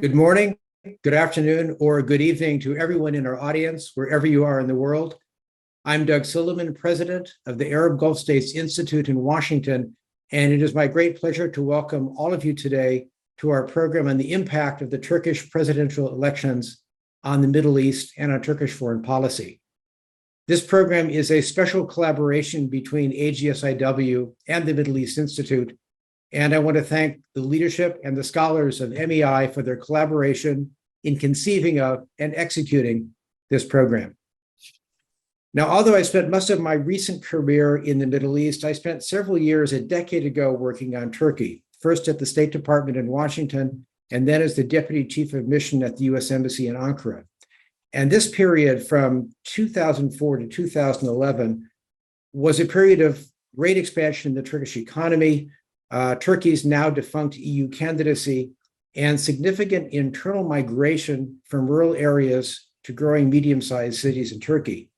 Good morning, good afternoon, or good evening to everyone in our audience, wherever you are in the world. I'm Doug Silliman, President of the Arab Gulf States Institute in Washington, and it is my great pleasure to welcome all of you today to our program on the impact of the Turkish presidential elections on the Middle East and on Turkish foreign policy. This program is a special collaboration between AGSIW and the Middle East Institute, and I want to thank the leadership and the scholars of MEI for their collaboration in conceiving of and executing this program. Now, although I spent most of my recent career in the Middle East, I spent several years, a decade ago, working on Turkey, first at the State Department in Washington, and then as the Deputy Chief of Mission at the U.S. Embassy in Ankara. And this period from 2004 to 2011 was a period of great expansion in the Turkish economy, Turkey's now defunct EU candidacy, and significant internal migration from rural areas to growing medium-sized cities in Turkey.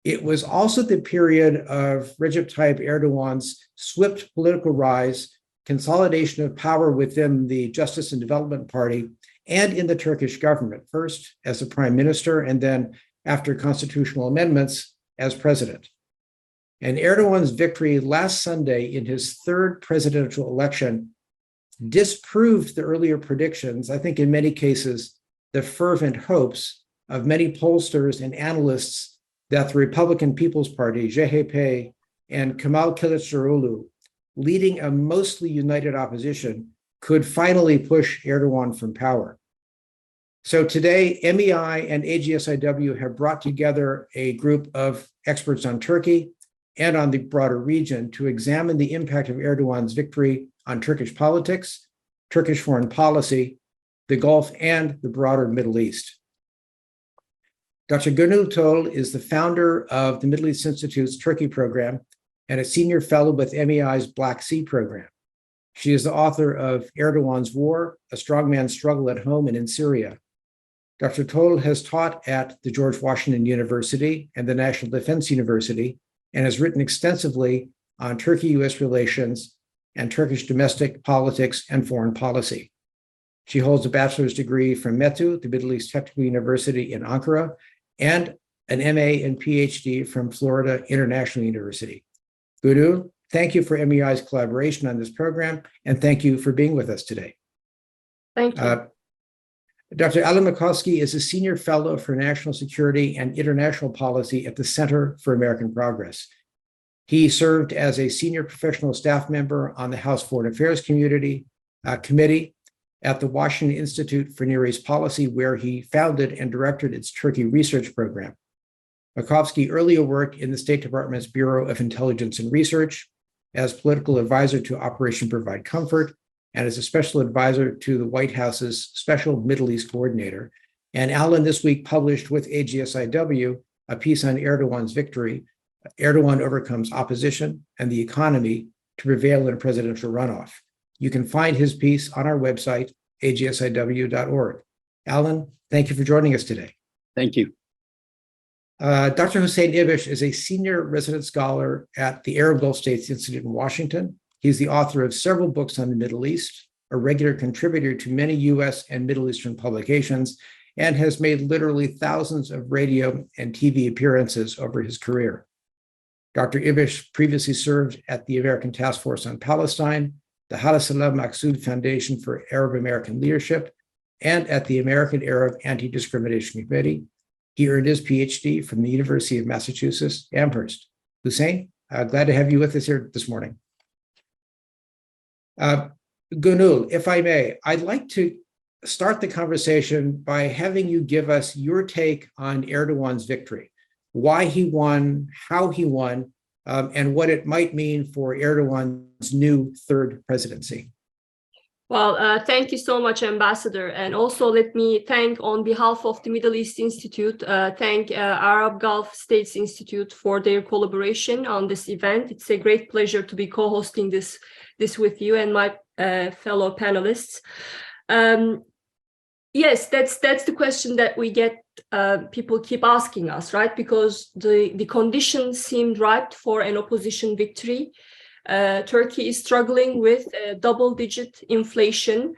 It was also the period of Recep Tayyip Erdogan's swift political rise, consolidation of power within the Justice and Development Party and in the Turkish government, first as the prime minister and then, after constitutional amendments, as president. And Erdogan's victory last Sunday in his third presidential election disproved the earlier predictions, I think in many cases, the fervent hopes of many pollsters and analysts that the Republican People's Party, CHP, and Kemal Kılıçdaroğlu, leading a mostly united opposition, could finally push Erdogan from power. So today, MEI and AGSIW have brought together a group of experts on Turkey and on the broader region to examine the impact of Erdogan's victory on Turkish politics, Turkish foreign policy, the Gulf, and the broader Middle East. Dr. Gönül is the founder of the Middle East Institute's Turkey program and a senior fellow with MEI's Black Sea program. She is the author of Erdogan's War, A Strongman's Struggle at Home and in Syria. Dr. Tol has taught at the George Washington University and the National Defense University and has written extensively on Turkey-U.S. relations and Turkish domestic politics and foreign policy. She holds a bachelor's degree from METU, the Middle East Technical University in Ankara, and an MA and PhD from Florida International University. Gönül, thank you for MEI's collaboration on this program, and thank you for being with us today. Thank you. Dr. Alan Makovsky is a senior fellow for national security and international policy at the Center for American Progress. He served as a senior professional staff member on the House Foreign Affairs Committee at the Washington Institute for Near East Policy, where he founded and directed its Turkey research program. Makovsky earlier worked in the State Department's Bureau of Intelligence and Research as political advisor to Operation Provide Comfort and as a special advisor to the White House's Special Middle East Coordinator. And Alan this week published with AGSIW a piece on Erdogan's victory, Erdogan Overcomes Opposition and the Economy to Prevail in a Presidential Runoff. You can find his piece on our website, agsiw.org. Alan, thank you for joining us today. Thank you. Dr. Hussein Ibish is a senior resident scholar at the Arab Gulf States Institute in Washington. He's the author of several books on the Middle East, a regular contributor to many U.S. and Middle Eastern publications, and has made literally thousands of radio and TV appearances over his career. Dr. Ibish previously served at the American Task Force on Palestine, the Halasalam Maksud Foundation for Arab American Leadership, and at the American Arab Anti-Discrimination Committee. He earned his PhD from the University of Massachusetts, Amherst. Hussein, glad to have you with us here this morning. Gönül, if I may, I'd like to start the conversation by having you give us your take on Erdogan's victory, why he won, how he won, and what it might mean for Erdogan's new third presidency. Well, thank you so much, Ambassador. And also let me thank, on behalf of the Middle East Institute, thank Arab Gulf States Institute for their collaboration on this event. It's a great pleasure to be co-hosting this with you and my fellow panelists. Yes, that's the question that we get. People keep asking us, right? Because the conditions seemed ripe for an opposition victory. Turkey is struggling with double-digit inflation,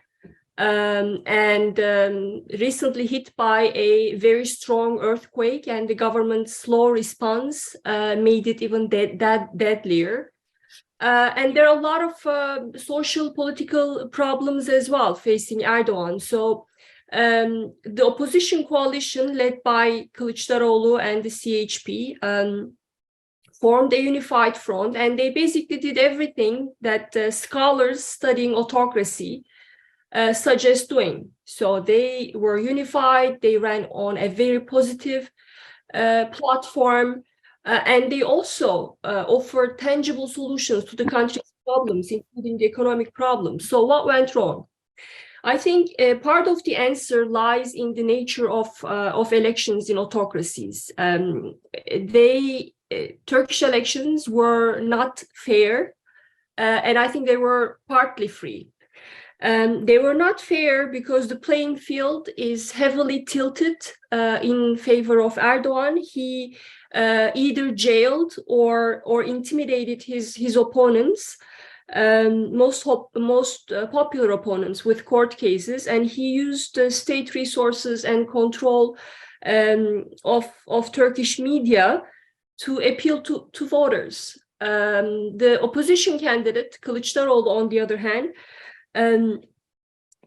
recently hit by a very strong earthquake, and the government's slow response made it even deadlier. And there are a lot of social political problems as well facing Erdogan. So the opposition coalition led by Kılıçdaroğlu and the CHP formed a unified front, and they basically did everything that scholars studying autocracy suggest doing. So they were unified, they ran on a very positive platform, and they also offered tangible solutions to the country's problems, including the economic problems. So what went wrong? I think part of the answer lies in the nature of elections in autocracies. Turkish elections were not fair, and I think they were partly free. They were not fair because the playing field is heavily tilted in favor of Erdogan. He either jailed or intimidated his opponents, most popular opponents, with court cases, and he used state resources and control of Turkish media to appeal to voters. The opposition candidate, Kılıçdaroğlu, on the other hand,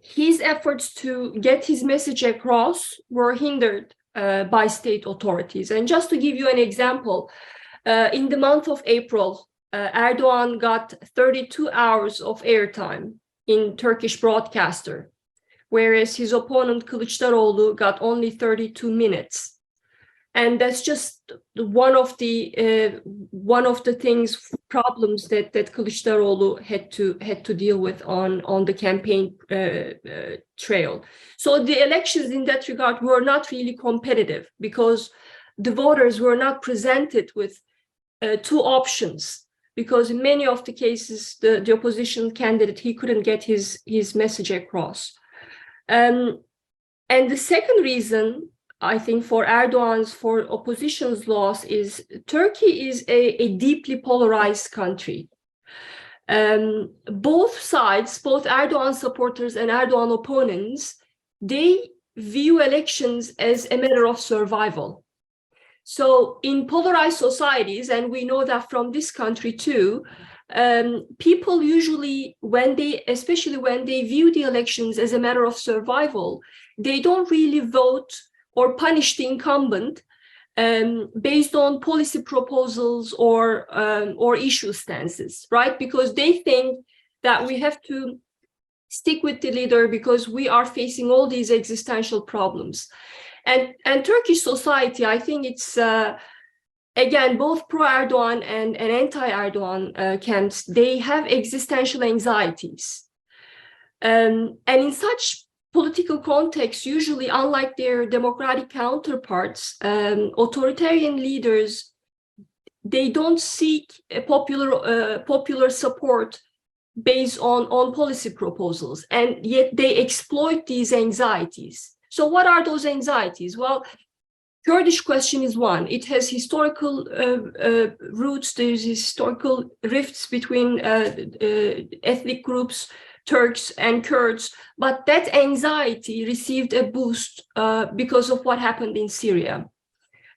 his efforts to get his message across were hindered by state authorities. And just to give you an example, in the month of April, Erdogan got 32 hours of airtime in Turkish broadcaster, whereas his opponent Kılıçdaroğlu got only 32 minutes. And that's just one of the problems that Kılıçdaroğlu had to deal with on the campaign trail. So the elections in that regard were not really competitive because the voters were not presented with two options. Because in many of the cases, the opposition candidate, he couldn't get his message across. And the second reason, I think, for opposition's loss is Turkey is a deeply polarized country. Both sides, both Erdogan supporters and Erdogan opponents, they view elections as a matter of survival. So in polarized societies, and we know that from this country too, people usually, especially when they view the elections as a matter of survival, they don't really vote or punish the incumbent based on policy proposals or issue stances, right? Because they think that we have to stick with the leader because we are facing all these existential problems. And Turkish society, I think it's, again, both pro-Erdogan and anti-Erdogan camps, they have existential anxieties. And in such political context, usually, unlike their democratic counterparts, authoritarian leaders, they don't seek a popular support based on policy proposals, and yet they exploit these anxieties. So what are those anxieties? Well, Kurdish question is one. It has historical roots. There's historical rifts between ethnic groups, Turks and Kurds, but that anxiety received a boost because of what happened in Syria.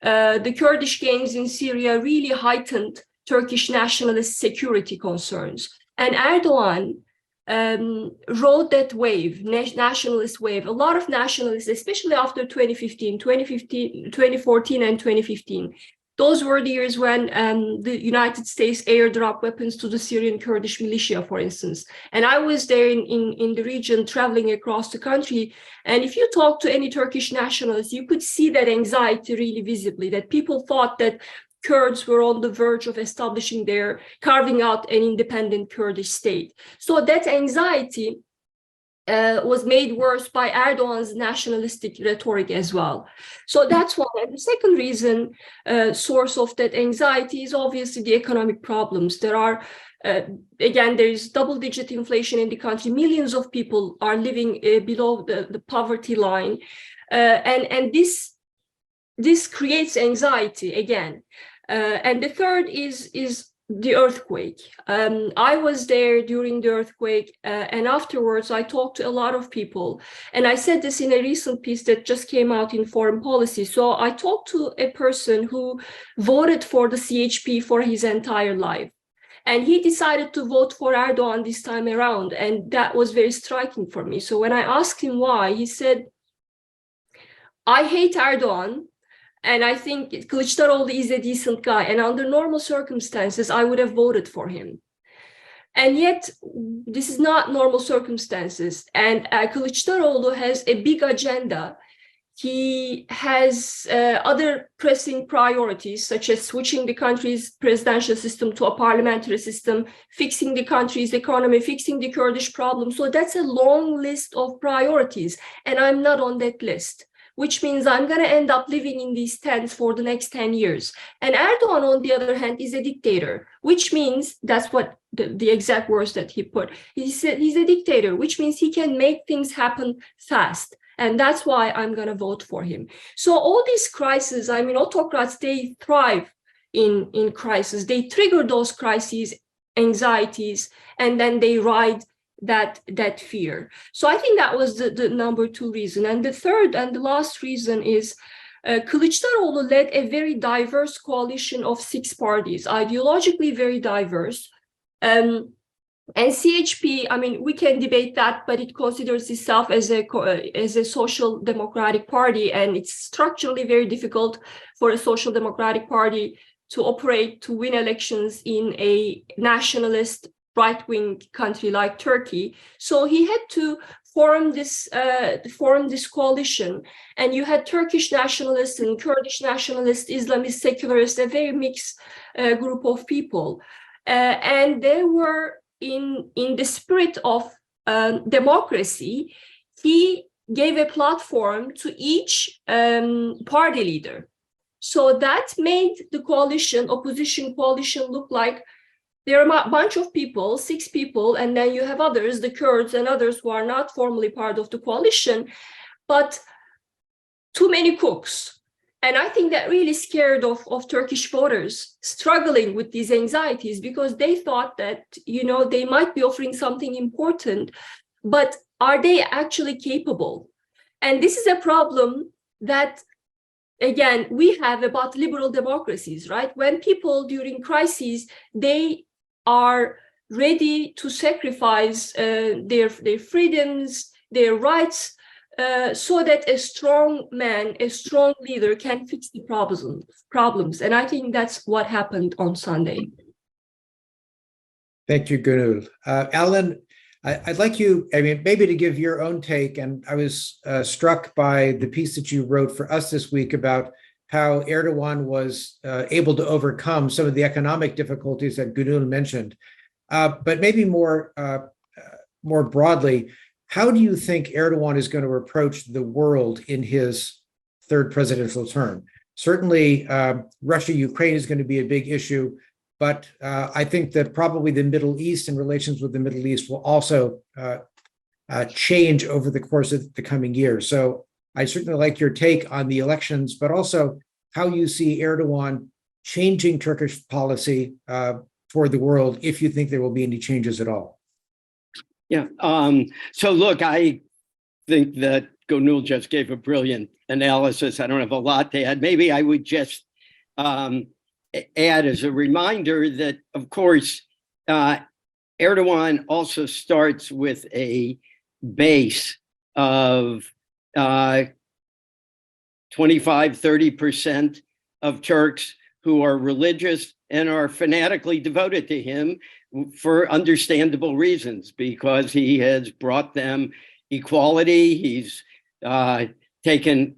The Kurdish gangs in Syria really heightened Turkish nationalist security concerns. And Erdogan rode that wave, nationalist wave. A lot of nationalists, especially after 2014 and 2015, those were the years when the United States airdropped weapons to the Syrian Kurdish militia, for instance. And I was there in the region, traveling across the country. And if you talk to any Turkish nationalists, you could see that anxiety really visibly, that people thought that Kurds were on the verge of carving out an independent Kurdish state. So that anxiety was made worse by Erdogan's nationalistic rhetoric as well. So that's one. And the second reason, source of that anxiety is obviously the economic problems. There are, again, there is double-digit inflation in the country. Millions of people are living below the poverty line. And this creates anxiety again. And the third is the earthquake. I was there during the earthquake, and afterwards I talked to a lot of people. And I said this in a recent piece that just came out in Foreign Policy. So I talked to a person who voted for the CHP for his entire life. And he decided to vote for Erdogan this time around. And that was very striking for me. So when I asked him why, he said, I hate Erdogan. And I think Kılıçdaroğlu is a decent guy. And under normal circumstances, I would have voted for him. And yet, this is not normal circumstances. And Kılıçdaroğlu has a big agenda. He has other pressing priorities, such as switching the country's presidential system to a parliamentary system, fixing the country's economy, fixing the Kurdish problem. So that's a long list of priorities. And I'm not on that list, which means I'm going to end up living in these tents for the next 10 years. And Erdogan, on the other hand, is a dictator, which means that's what the exact words that he put. He said he's a dictator, which means he can make things happen fast. And that's why I'm going to vote for him. So all these crises, I mean, autocrats, they thrive in crisis. They trigger those crises, anxieties, and then they ride that fear. So I think that was the number two reason. And the third and the last reason is Kılıçdaroğlu led a very diverse coalition of 6 parties, ideologically very diverse. And CHP, I mean, we can debate that, but it considers itself as a social democratic party, and it's structurally very difficult for a social democratic party to operate, to win elections in a nationalist right-wing country like Turkey. So he had to form this coalition, and you had Turkish nationalists and Kurdish nationalists, Islamist secularists, a very mixed group of people, and they were in the spirit of democracy. He gave a platform to each party leader. So that made the coalition, opposition coalition, look like there are a bunch of people, 6 people, and then you have others, the Kurds and others who are not formally part of the coalition, but too many cooks. And I think that really scared of Turkish voters struggling with these anxieties, because they thought that, you know, they might be offering something important, but are they actually capable? And this is a problem that, again, we have about liberal democracies, right? When people during crises, they are ready to sacrifice their freedoms, their rights, so that a strong man, a strong leader can fix the problems. And I think that's what happened on Sunday. Thank you, Gönül. Alan, I'd like you, I mean, maybe to give your own take. And I was struck by the piece that you wrote for us this week about how Erdogan was able to overcome some of the economic difficulties that Gönül mentioned. But maybe more broadly, how do you think Erdogan is going to approach the world in his 3rd presidential term? Certainly, Russia-Ukraine is going to be a big issue, but I think that probably the Middle East and relations with the Middle East will also change over the course of the coming years. So I certainly like your take on the elections, but also how you see Erdogan changing Turkish policy for the world, if you think there will be any changes at all. Yeah. So look, I think that Gönül just gave a brilliant analysis. I don't have a lot to add. Maybe I would just add as a reminder that, of course, Erdogan also starts with a base of 25-30% of Turks who are religious and are fanatically devoted to him for understandable reasons, because he has brought them equality. He's taken,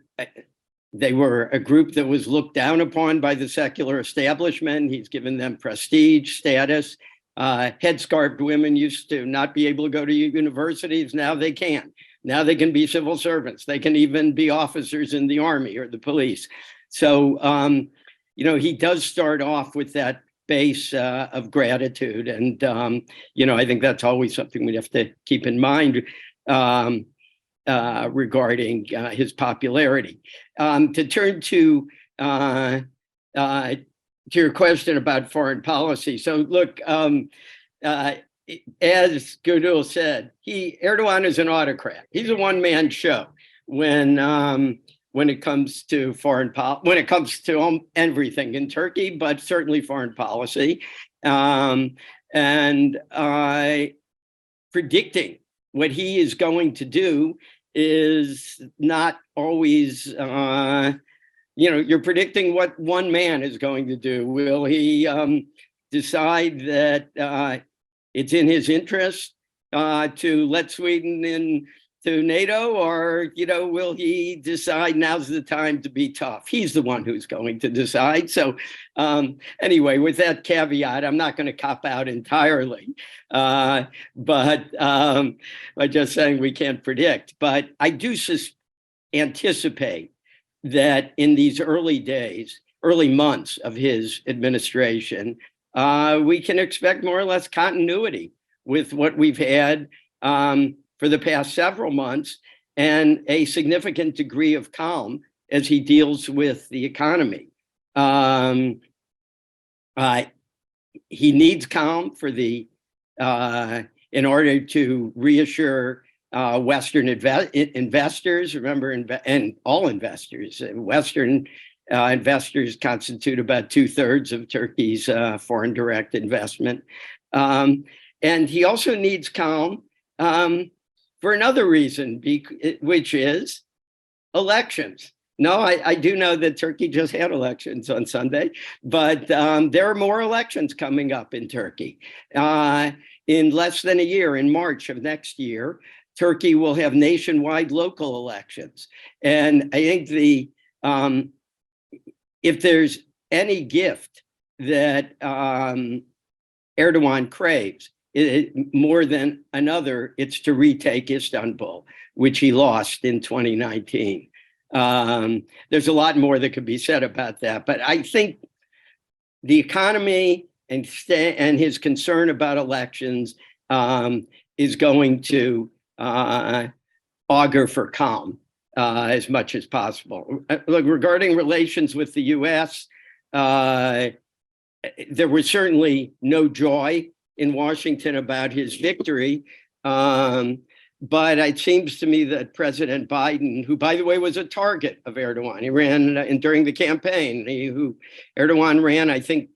they were a group that was looked down upon by the secular establishment. He's given them prestige, status. Headscarved women used to not be able to go to universities. Now they can. Now they can be civil servants. They can even be officers in the army or the police. So, you know, he does start off with that base of gratitude. And, you know, I think that's always something we have to keep in mind regarding his popularity. To turn to to your question about foreign policy. So look, as Gönül said, Erdogan is an autocrat. He's a one-man show when it comes to when it comes to everything in Turkey, but certainly foreign policy. And predicting what he is going to do is not always, you're predicting what one man is going to do. Will he decide that it's in his interest to let Sweden into NATO, or will he decide now's the time to be tough? He's the one who's going to decide. So anyway, with that caveat, I'm not going to cop out entirely, but by just saying we can't predict. But I do anticipate that in these early months of his administration, we can expect more or less continuity with what we've had for the past several months, and a significant degree of calm as he deals with the economy. He needs calm for in order to reassure Western investors. Remember, and all investors, Western investors constitute about 2/3 of Turkey's foreign direct investment. And he also needs calm for another reason, which is elections. No, I do know that Turkey just had elections on Sunday, but there are more elections coming up in Turkey. In less than a year, in March of next year, Turkey will have nationwide local elections. And I think if there's any gift that Erdogan craves, more than another, it's to retake Istanbul, which he lost in 2019. There's a lot more that could be said about that, but I think the economy and his concern about elections is going to augur for calm as much as possible. Look, regarding relations with the U.S., there was certainly no joy in Washington about his victory. But it seems to me that President Biden, who, by the way, was a target of Erdogan, he ran during the campaign, Erdogan ran, I think,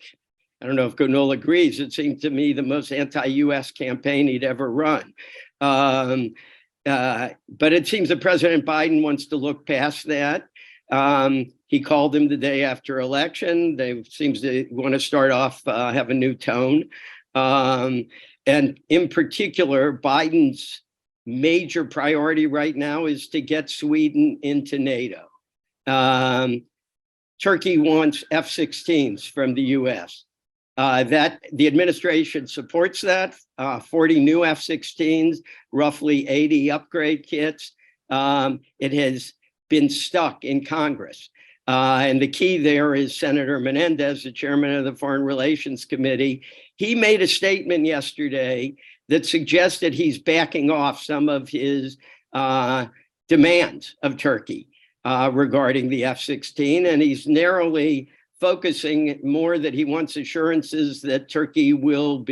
I don't know if Gönül agrees, it seemed to me the most anti-US campaign he'd ever run. But it seems that President Biden wants to look past that. He called him the day after election. They seems to want to start off, have a new tone. And in particular, Biden's major priority right now is to get Sweden into NATO. Turkey wants F-16s from the US. That the administration supports that, 40 new F-16s, roughly 80 upgrade kits. It has been stuck in Congress. And the key there is Senator Menendez, the chairman of the Foreign Relations Committee. He made a statement yesterday that suggested he's backing off some of his demands of Turkey regarding the F-16, and he's narrowly focusing more that he wants assurances that Turkey will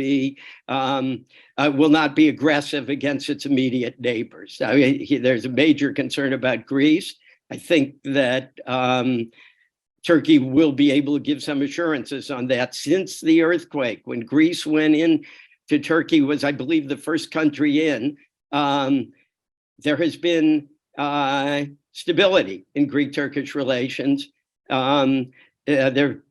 not be aggressive against its immediate neighbors. There's a major concern about Greece. I think that Turkey will be able to give some assurances on that. Since the earthquake, when Greece went in to Turkey, was, I believe, the first country in, there has been stability in Greek-Turkish relations. There are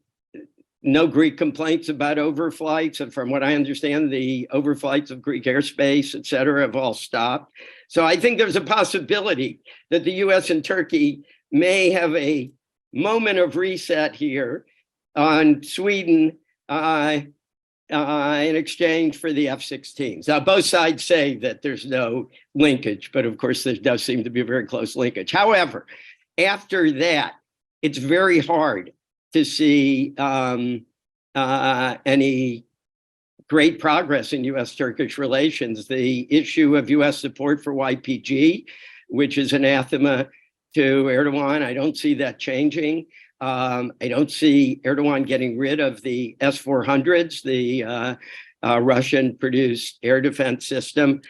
no Greek complaints about overflights, and from what I understand, the overflights of Greek airspace, et cetera, have all stopped. So I think there's a possibility that the US and Turkey may have a moment of reset here on Sweden in exchange for the F-16s. Now, both sides say that there's no linkage, but of course, there does seem to be a very close linkage. However, after that, it's very hard to see any great progress in US-Turkish relations. The issue of US support for YPG, which is anathema to Erdogan, I don't see that changing. I don't see Erdogan getting rid of the S-400s, the Russian-produced air defense system.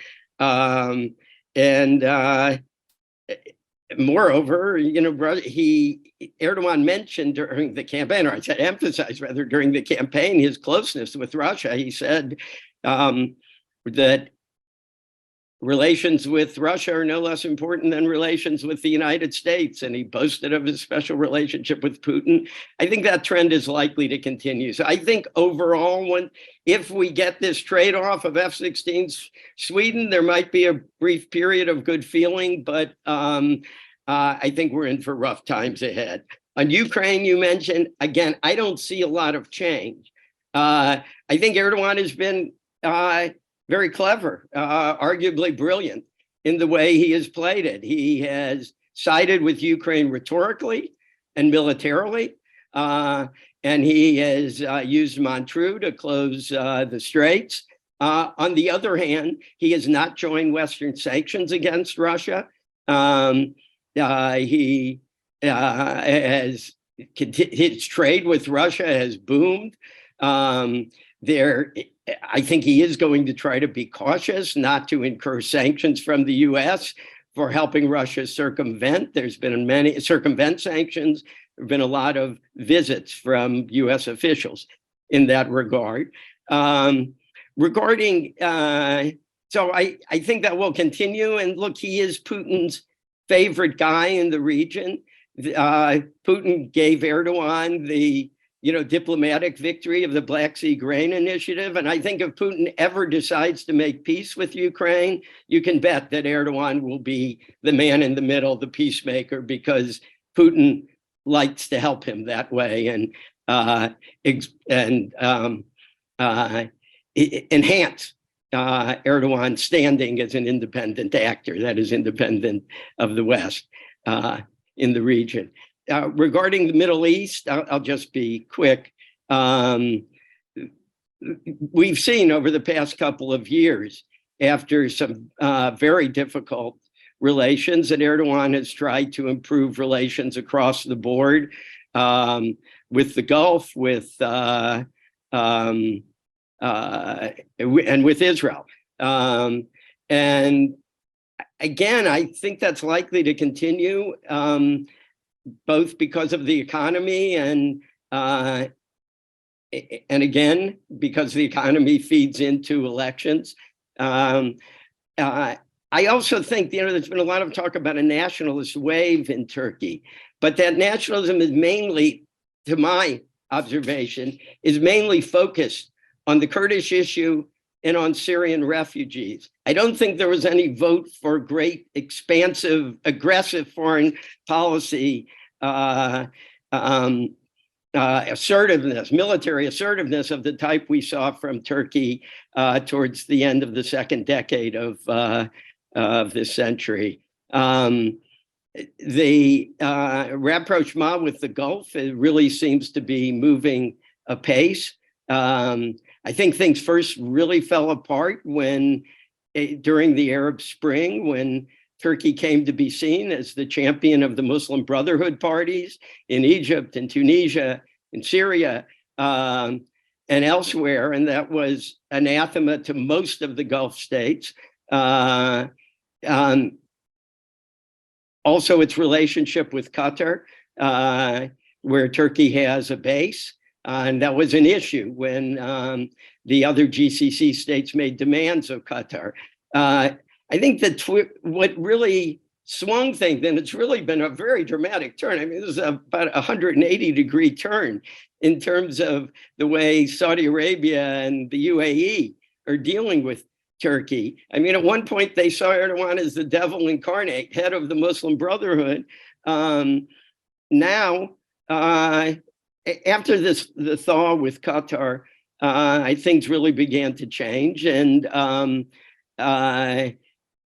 Moreover, Erdogan mentioned during the campaign, or I said emphasized rather during the campaign, his closeness with Russia. He said that relations with Russia are no less important than relations with the United States, and he boasted of his special relationship with Putin. I think that trend is likely to continue. So I think overall, if we get this trade-off of F-16s Sweden, there might be a brief period of good feeling, but I think we're in for rough times ahead. On Ukraine, you mentioned, again, I don't see a lot of change. I think Erdogan has been very clever, arguably brilliant in the way he has played it. He has sided with Ukraine rhetorically and militarily, and he has used Montreux to close the straits. On the other hand, he has not joined Western sanctions against Russia. His trade with Russia has boomed. I think he is going to try to be cautious not to incur sanctions from the US for helping Russia circumvent. There's been many circumvent sanctions. There have been a lot of visits from US officials in that regard. So I think that will continue. And look, he is Putin's favorite guy in the region. Putin gave Erdogan the diplomatic victory of the Black Sea Grain Initiative. And I think if Putin ever decides to make peace with Ukraine, you can bet that Erdogan will be the man in the middle, the peacemaker, because Putin likes to help him that way and enhance Erdogan's standing as an independent actor, that is independent of the West in the region. Regarding the Middle East, I'll just be quick. We've seen over the past couple of years, after some very difficult relations, that Erdogan has tried to improve relations across the board with the Gulf, and with Israel. And again, I think that's likely to continue. Both because of the economy and again, because the economy feeds into elections. I also think, there's been a lot of talk about a nationalist wave in Turkey, but that nationalism is mainly, to my observation, is mainly focused on the Kurdish issue and on Syrian refugees. I don't think there was any vote for great, expansive, aggressive foreign policy assertiveness, military assertiveness of the type we saw from Turkey towards the end of the second decade of this century. The rapprochement with the Gulf, it really seems to be moving apace. I think things first really fell apart during the Arab Spring, when Turkey came to be seen as the champion of the Muslim Brotherhood parties in Egypt and Tunisia and Syria and elsewhere. And that was anathema to most of the Gulf states. Also, its relationship with Qatar, where Turkey has a base. And that was an issue when the other GCC states made demands of Qatar. I think that what really swung things, and it's really been a very dramatic turn. I mean, this is about a 180-degree turn in terms of the way Saudi Arabia and the UAE are dealing with Turkey. I mean, at one point, they saw Erdogan as the devil incarnate, head of the Muslim Brotherhood. Now, after the thaw with Qatar, things really began to change. And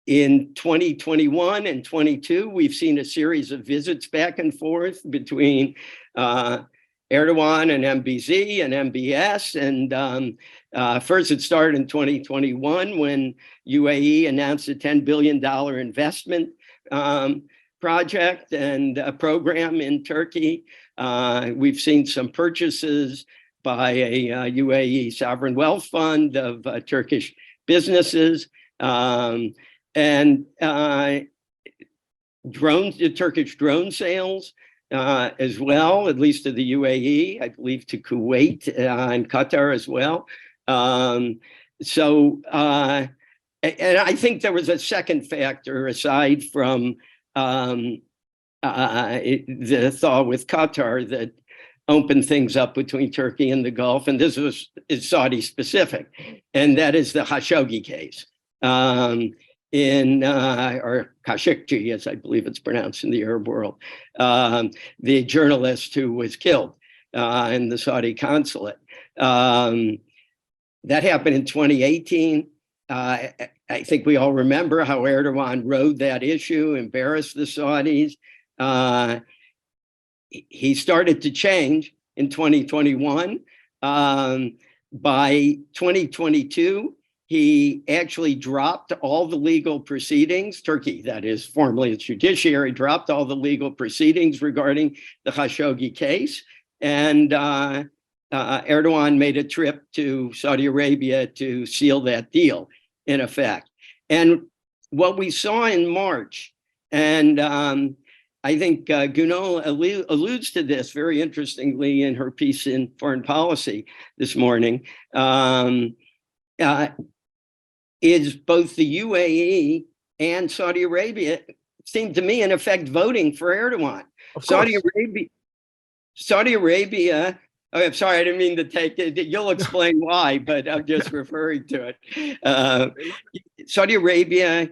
in 2021 and 22, we've seen a series of visits back and forth between Erdogan and MBZ and MBS. And first it started in 2021 when UAE announced a $10 billion investment project and a program in Turkey. We've seen some purchases by a UAE sovereign wealth fund of Turkish businesses, and Turkish drone sales as well, at least to the UAE, I believe to Kuwait and Qatar as well. And I think there was a second factor aside from the thaw with Qatar that opened things up between Turkey and the Gulf, and this is Saudi specific, and that is the Khashoggi case or Khashoggi, as I believe it's pronounced in the Arab world, the journalist who was killed in the Saudi consulate. That happened in 2018. I think we all remember how Erdogan rode that issue, embarrassed the Saudis. He started to change in 2021. By 2022, he actually dropped all the legal proceedings. Turkey, that is, formerly its judiciary, dropped all the legal proceedings regarding the Khashoggi case. And Erdogan made a trip to Saudi Arabia to seal that deal, in effect. And what we saw in March, and I think Gönül alludes to this very interestingly in her piece in Foreign Policy this morning, is both the UAE and Saudi Arabia seem to me, in effect, voting for Erdogan. Saudi Arabia, oh, I'm sorry, I didn't mean to take it. You'll explain why, but I'm just referring to it. Saudi Arabia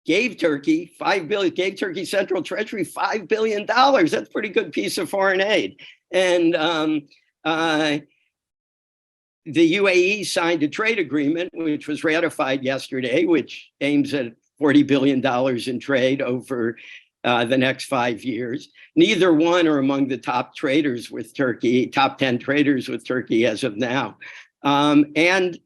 gave Turkey $5 billion, gave Turkey Central Treasury $5 billion. That's a pretty good piece of foreign aid. And the UAE signed a trade agreement, which was ratified yesterday, which aims at $40 billion in trade over the next 5 years. Neither one are among the top traders with Turkey, top 10 traders with Turkey as of now. Erdogan,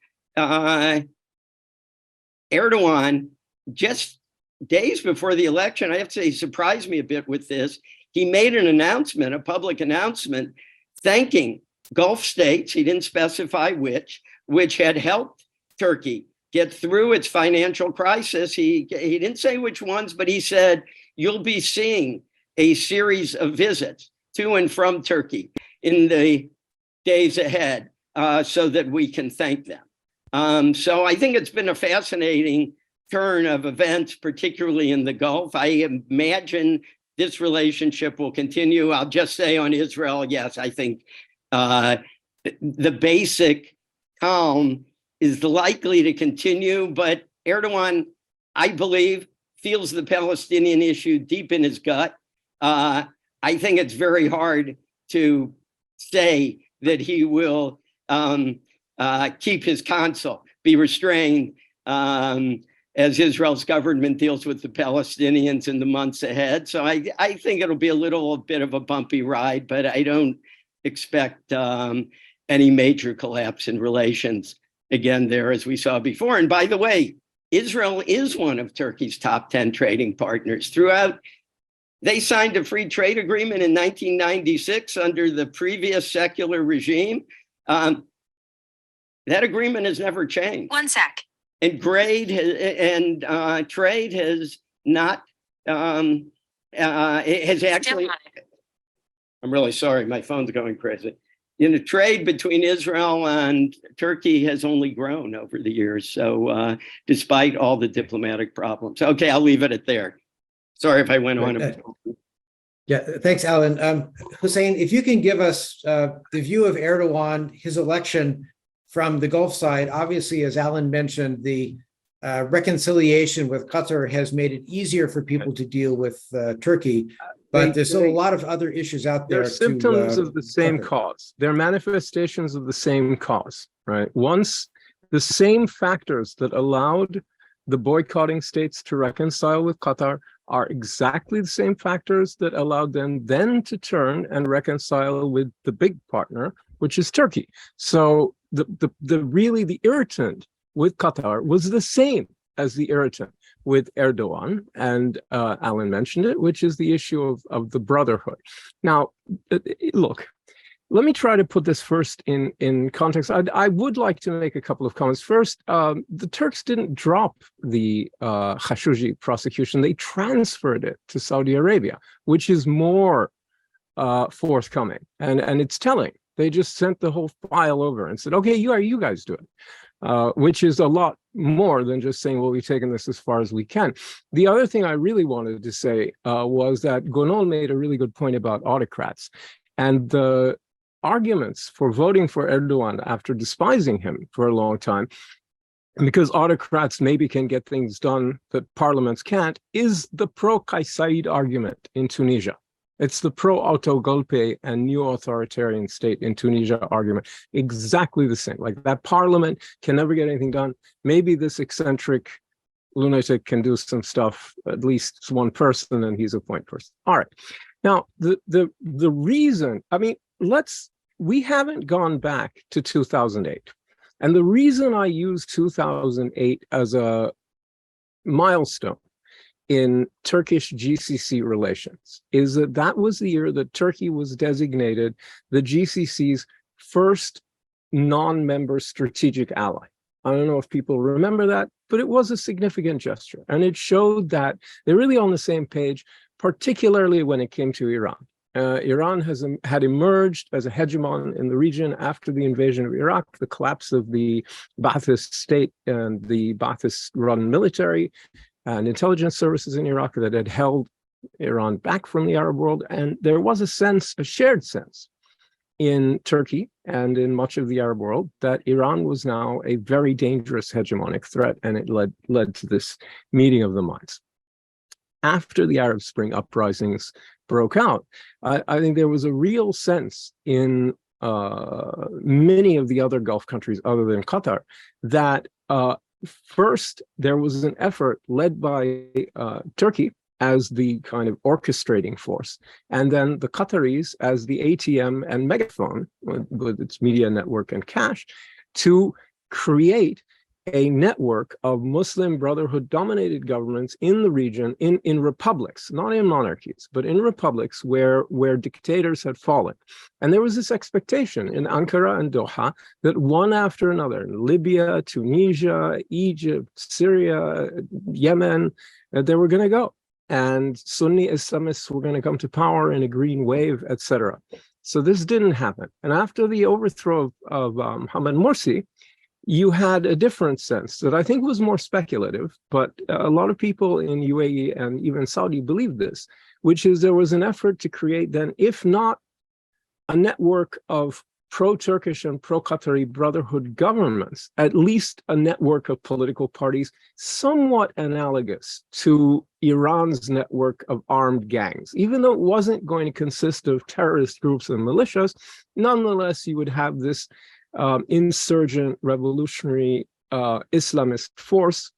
just days before the election, I have to say, he surprised me a bit with this. He made an announcement, a public announcement, thanking Gulf states, he didn't specify which had helped Turkey get through its financial crisis. He didn't say which ones, but he said, you'll be seeing a series of visits to and from Turkey in the days ahead so that we can thank them. So I think it's been a fascinating turn of events, particularly in the Gulf. I imagine this relationship will continue. I'll just say on Israel, yes, I think the basic calm is likely to continue, but Erdogan, I believe, feels the Palestinian issue deep in his gut. I think it's very hard to say that he will keep his counsel, be restrained as Israel's government deals with the Palestinians in the months ahead. So I think it'll be a little bit of a bumpy ride, but I don't expect any major collapse in relations again there, as we saw before. And by the way, Israel is one of Turkey's top 10 trading partners. They signed a free trade agreement in 1996 under the previous secular regime. That agreement has never changed. One sec. And trade has not, it has actually, I'm really sorry, my phone's going crazy. The trade between Israel and Turkey has only grown over the years. So despite all the diplomatic problems. Okay, I'll leave it at there. Sorry if I went on. Yeah, thanks, Alan. Hussein, if you can give us the view of Erdogan, his election from the Gulf side. Obviously, as Alan mentioned, the reconciliation with Qatar has made it easier for people to deal with Turkey. But there's still a lot of other issues out there. They're symptoms of the same cause. They're manifestations of the same cause, right? Once the same factors that allowed the boycotting states to reconcile with Qatar are exactly the same factors that allowed them then to turn and reconcile with the big partner, which is Turkey. So the irritant with Qatar was the same as the irritant with Erdogan, and Alan mentioned it, which is the issue of the brotherhood. Now, look, let me try to put this first in context. I would like to make a couple of comments. First, the Turks didn't drop the Khashoggi prosecution. They transferred it to Saudi Arabia, which is more forthcoming. And it's telling. They just sent the whole file over and said, okay, you guys do it, which is a lot more than just saying, well, we've taken this as far as we can. The other thing I really wanted to say was that Gönül made a really good point about autocrats. And the arguments for voting for Erdogan after despising him for a long time, because autocrats maybe can get things done that parliaments can't, is the pro-Kais Saied argument in Tunisia. It's the pro-autogolpe and new authoritarian state in Tunisia argument. Exactly the same. Like, that parliament can never get anything done. Maybe this eccentric lunatic can do some stuff, at least one person, and he's a point person. All right. Now, the reason, I mean, we haven't gone back to 2008. And the reason I use 2008 as a milestone in Turkish GCC relations is that that was the year that Turkey was designated the GCC's first non-member strategic ally. I don't know if people remember that, but it was a significant gesture. And it showed that they're really on the same page, particularly when it came to Iran. Iran had emerged as a hegemon in the region after the invasion of Iraq, the collapse of the Ba'athist state and the Ba'athist-run military and intelligence services in Iraq that had held Iran back from the Arab world. And there was a shared sense in Turkey and in much of the Arab world that Iran was now a very dangerous hegemonic threat, and it led to this meeting of the minds. After the Arab Spring uprisings broke out, I think there was a real sense in many of the other Gulf countries other than Qatar that first there was an effort led by Turkey as the kind of orchestrating force, and then the Qataris as the ATM and megaphone with its media network and cash to create a network of Muslim Brotherhood dominated governments in the region, in republics, not in monarchies, but in republics where dictators had fallen. And there was this expectation in Ankara and Doha that one after another, Libya, Tunisia, Egypt, Syria, Yemen, they were going to go. And Sunni Islamists were going to come to power in a green wave, etc. So this didn't happen. And after the overthrow of Mohamed Morsi, you had a different sense that I think was more speculative, but a lot of people in UAE and even Saudi believed this, which is there was an effort to create then, if not a network of pro-Turkish and pro-Qatari brotherhood governments, at least a network of political parties somewhat analogous to Iran's network of armed gangs. Even though it wasn't going to consist of terrorist groups and militias, nonetheless, you would have this insurgent revolutionary Islamist force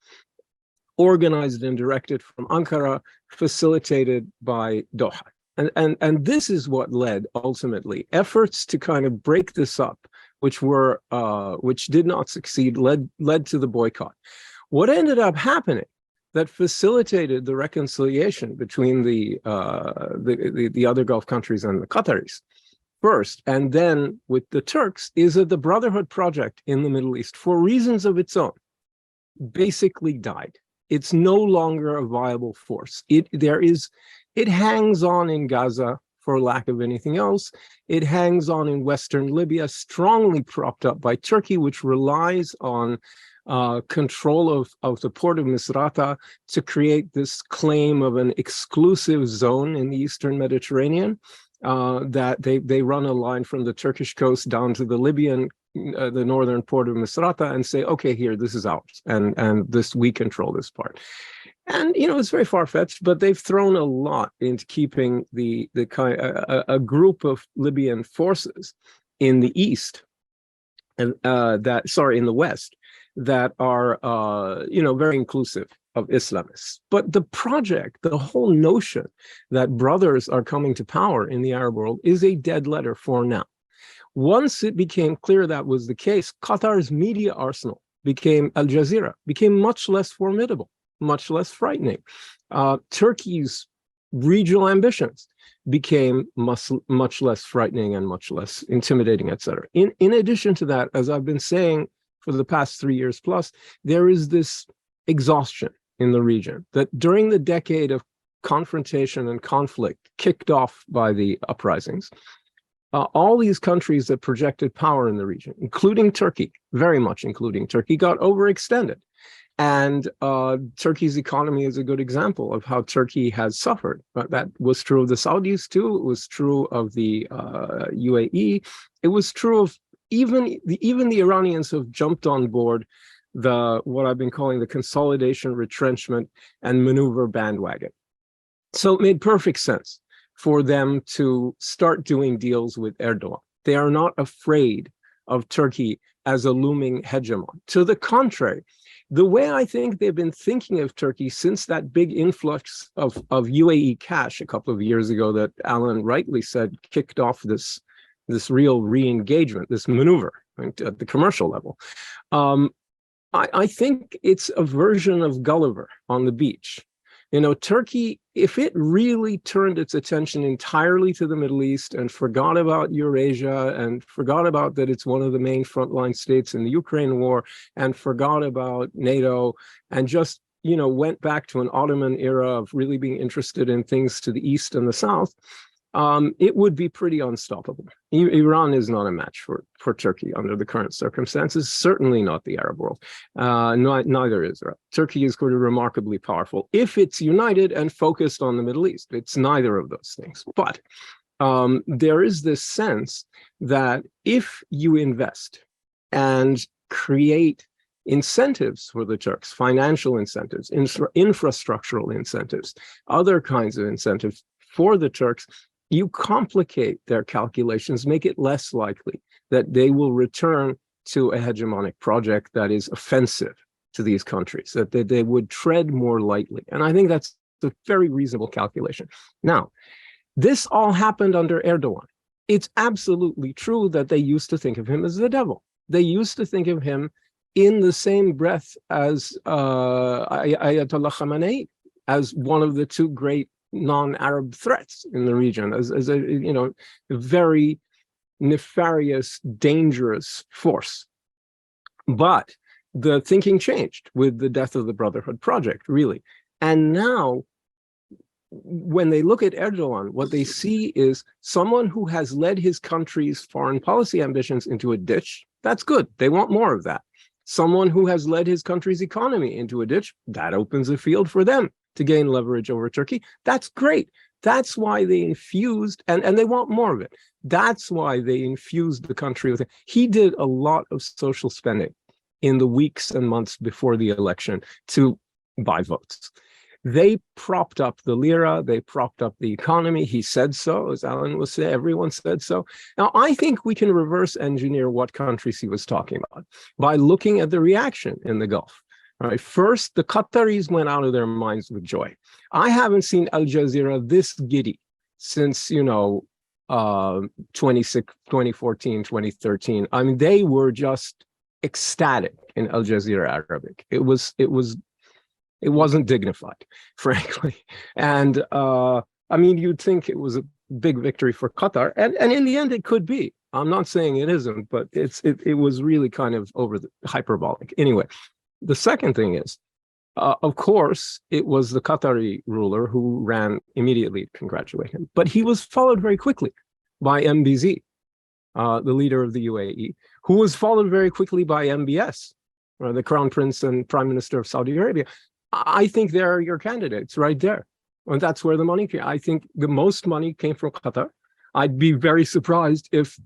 organized and directed from Ankara, facilitated by Doha. And this is what led ultimately efforts to kind of break this up, which did not succeed, led to the boycott. What ended up happening that facilitated the reconciliation between the other Gulf countries and the Qataris first, and then with the Turks, is that the Brotherhood project in the Middle East, for reasons of its own, basically died. It's no longer a viable force. It hangs on in Gaza for lack of anything else. It hangs on in Western Libya, strongly propped up by Turkey, which relies on control of the port of Misrata to create this claim of an exclusive zone in the Eastern Mediterranean. That they run a line from the Turkish coast down to the Libyan, the northern port of Misrata, and say, okay, here, this is ours, and we control this part. And it's very far-fetched, but they've thrown a lot into keeping a group of Libyan forces in the east, and in the west, that are very inclusive of Islamists. But the project, the whole notion that brothers are coming to power in the Arab world is a dead letter for now. Once it became clear that was the case, Qatar's media arsenal became Al Jazeera, became much less formidable, much less frightening. Turkey's regional ambitions became much less frightening and much less intimidating, etc. In addition to that, as I've been saying for the past 3 years plus, there is this exhaustion in the region that during the decade of confrontation and conflict kicked off by the uprisings, all these countries that projected power in the region, including Turkey, very much including Turkey, got overextended. And Turkey's economy is a good example of how Turkey has suffered. That was true of the Saudis too. It was true of the UAE. It was true of even the Iranians who have jumped on board what I've been calling the consolidation, retrenchment, and maneuver bandwagon. So it made perfect sense for them to start doing deals with Erdogan. They are not afraid of Turkey as a looming hegemon. To the contrary, the way I think they've been thinking of Turkey since that big influx of UAE cash a couple of years ago that Alan rightly said kicked off this real re-engagement, this maneuver at the commercial level. I think it's a version of Gulliver on the beach. You know, Turkey, if it really turned its attention entirely to the Middle East and forgot about Eurasia and forgot about that it's one of the main frontline states in the Ukraine war and forgot about NATO and just, you know, went back to an Ottoman era of really being interested in things to the east and the south, it would be pretty unstoppable. Iran is not a match for Turkey under the current circumstances, certainly not the Arab world. Neither is Israel. Turkey is remarkably powerful if it's united and focused on the Middle East. It's neither of those things. But there is this sense that if you invest and create incentives for the Turks, financial incentives, infrastructural incentives, other kinds of incentives for the Turks, you complicate their calculations, make it less likely that they will return to a hegemonic project that is offensive to these countries, that they would tread more lightly. And I think that's a very reasonable calculation. Now, this all happened under Erdogan. It's absolutely true that they used to think of him as the devil. They used to think of him in the same breath as Ayatollah Khamenei, as one of the two great non-Arab threats in the region, as a, you know, very nefarious, dangerous force. But the thinking changed with the death of the Brotherhood Project, really. And now, when they look at Erdogan, what they see is someone who has led his country's foreign policy ambitions into a ditch. That's good. They want more of that. Someone who has led his country's economy into a ditch. That opens a field for them to gain leverage over Turkey. That's great. That's why they infused, and they want more of it. That's why they infused the country with it. He did a lot of social spending in the weeks and months before the election to buy votes. They propped up the lira, they propped up the economy. He said so, as Alan was saying, everyone said so. Now, I think we can reverse engineer what countries he was talking about by looking at the reaction in the Gulf. All right, first, the Qataris went out of their minds with joy. I haven't seen Al Jazeera this giddy since, you know, 2014, 2013. I mean, they were just ecstatic in Al Jazeera Arabic. It wasn't dignified, frankly. And I mean, you'd think it was a big victory for Qatar, and in the end, it could be. I'm not saying it isn't, but it was really kind of over the hyperbolic. Anyway. The second thing is, of course, it was the Qatari ruler who ran immediately to congratulate him. But he was followed very quickly by MBZ, the leader of the UAE, who was followed very quickly by MBS, the Crown Prince and Prime Minister of Saudi Arabia. I think they're your candidates right there. And that's where the money came. I think the most money came from Qatar. I'd be very surprised if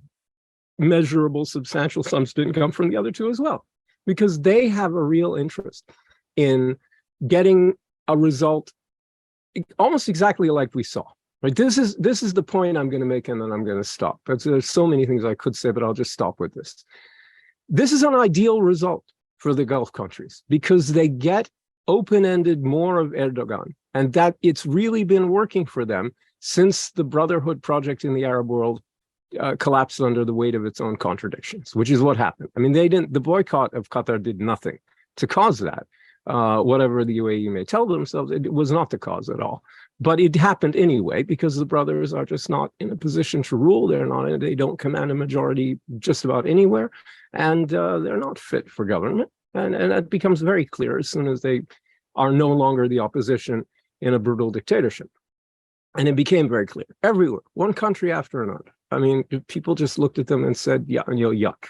measurable, substantial sums didn't come from the other two as well, because they have a real interest in getting a result almost exactly like we saw. Right? This is the point I'm going to make, and then I'm going to stop. There's so many things I could say, but I'll just stop with this. This is an ideal result for the Gulf countries because they get open-ended more of Erdogan, and that it's really been working for them since the Brotherhood Project in the Arab world collapsed under the weight of its own contradictions, which is what happened. I mean, the boycott of Qatar did nothing to cause that. Whatever the UAE may tell themselves, it was not the cause at all. But it happened anyway, because the brothers are just not in a position to rule. They don't command a majority just about anywhere, and they're not fit for government. And that becomes very clear as soon as they are no longer the opposition in a brutal dictatorship. And it became very clear everywhere, one country after another. I mean, people just looked at them and said, yeah, yuck.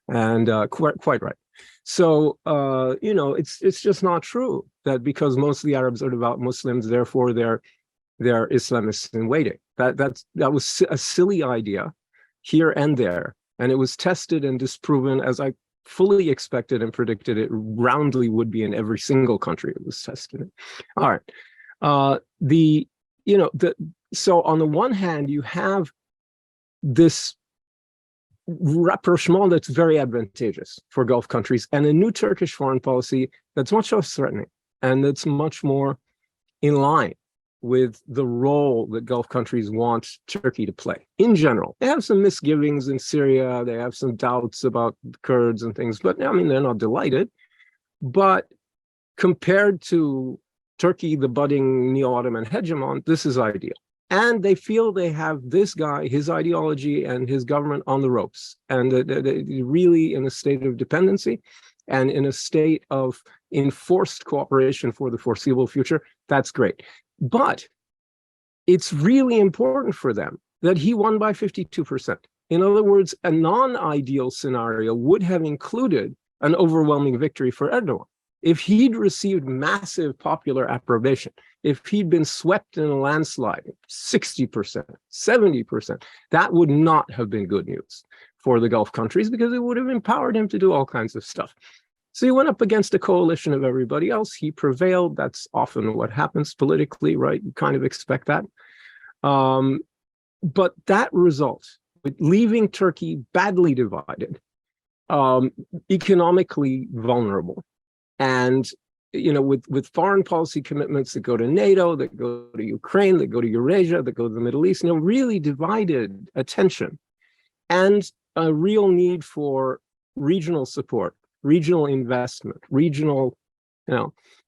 And quite right. So, it's just not true that because most of the Arabs are devout Muslims, therefore they're Islamists in waiting. That was a silly idea here and there. And it was tested and disproven, as I fully expected and predicted it roundly would be in every single country it was tested in. All right. So on the one hand, you have this rapprochement that's very advantageous for Gulf countries, and a new Turkish foreign policy that's much less threatening and that's much more in line with the role that Gulf countries want Turkey to play in general. They have some misgivings in Syria, they have some doubts about the Kurds and things, but I mean, they're not delighted. But compared to Turkey, the budding neo-Ottoman hegemon, this is ideal. And they feel they have this guy, his ideology, and his government on the ropes, and they're really in a state of dependency and in a state of enforced cooperation for the foreseeable future. That's great. But it's really important for them that he won by 52%. In other words, a non-ideal scenario would have included an overwhelming victory for Erdogan. If he'd received massive popular approbation, if he'd been swept in a landslide, 60%, 70%, that would not have been good news for the Gulf countries, because it would have empowered him to do all kinds of stuff. So he went up against a coalition of everybody else. He prevailed. That's often what happens politically, right? You kind of expect that. But that result, with leaving Turkey badly divided, economically vulnerable, and with foreign policy commitments that go to NATO, that go to Ukraine, that go to Eurasia, that go to the Middle East, really divided attention, and a real need for regional support, regional investment, regional,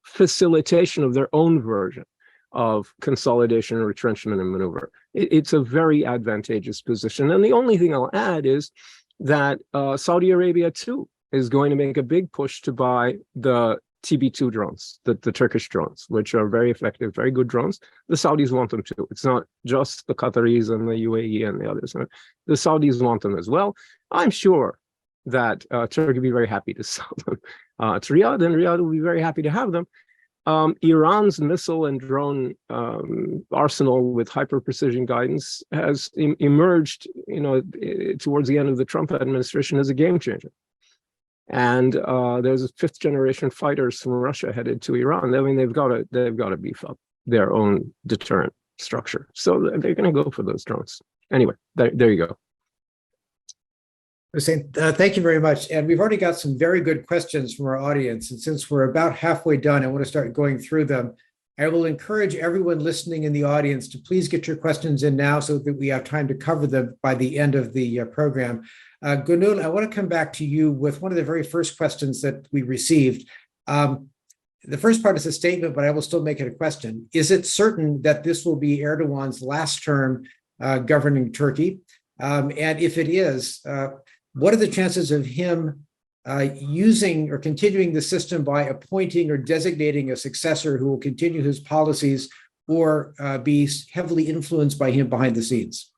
facilitation of their own version of consolidation, retrenchment, and maneuver. It's a very advantageous position. And the only thing I'll add is that Saudi Arabia, too, is going to make a big push to buy the TB2 drones, the Turkish drones, which are very effective, very good drones. The Saudis want them too. It's not just the Qataris and the UAE and the others. The Saudis want them as well. I'm sure that Turkey will be very happy to sell them to Riyadh, and Riyadh will be very happy to have them. Iran's missile and drone arsenal with hyper-precision guidance has emerged, towards the end of the Trump administration as a game changer. And there's a fifth-generation fighters from Russia headed to Iran. I mean, they've got to beef up their own deterrent structure. So they're going to go for those drones. Anyway, there you go. Hussein, thank you very much. And we've already got some very good questions from our audience. And since we're about halfway done, I want to start going through them. I will encourage everyone listening in the audience to please get your questions in now so that we have time to cover them by the end of the program. Gönül, I want to come back to you with one of the very first questions that we received. The first part is a statement, but I will still make it a question. Is it certain that this will be Erdogan's last term governing Turkey? And if it is, what are the chances of him using or continuing the system by appointing or designating a successor who will continue his policies or be heavily influenced by him behind the scenes?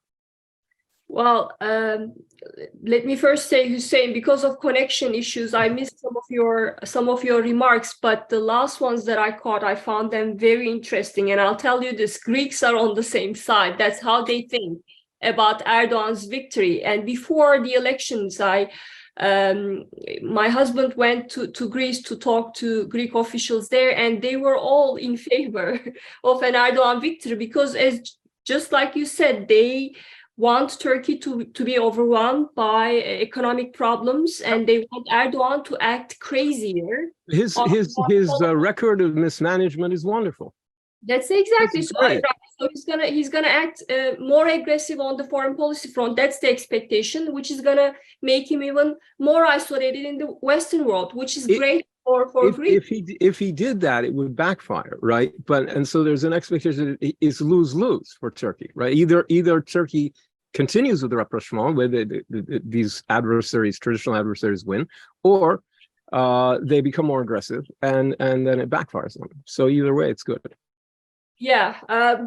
Well, let me first say, Hussein, because of connection issues, I missed some of your remarks, but the last ones that I caught, I found them very interesting. And I'll tell you this, Greeks are on the same side. That's how they think about Erdogan's victory. And before the elections, my husband went to Greece to talk to Greek officials there, and they were all in favor of an Erdogan victory because, just like you said, they want Turkey to be overwhelmed by economic problems, and they want Erdogan to act crazier. His record of mismanagement is wonderful. That's exactly so. So he's gonna act more aggressive on the foreign policy front. That's the expectation, which is gonna make him even more isolated in the Western world, which is great for Greece. If he did that, it would backfire, right? And so there's an expectation that it's lose-lose for Turkey, right? Either Turkey continues with the rapprochement, where these adversaries, traditional adversaries, win, or they become more aggressive, and then it backfires them. So either way, it's good. Yeah,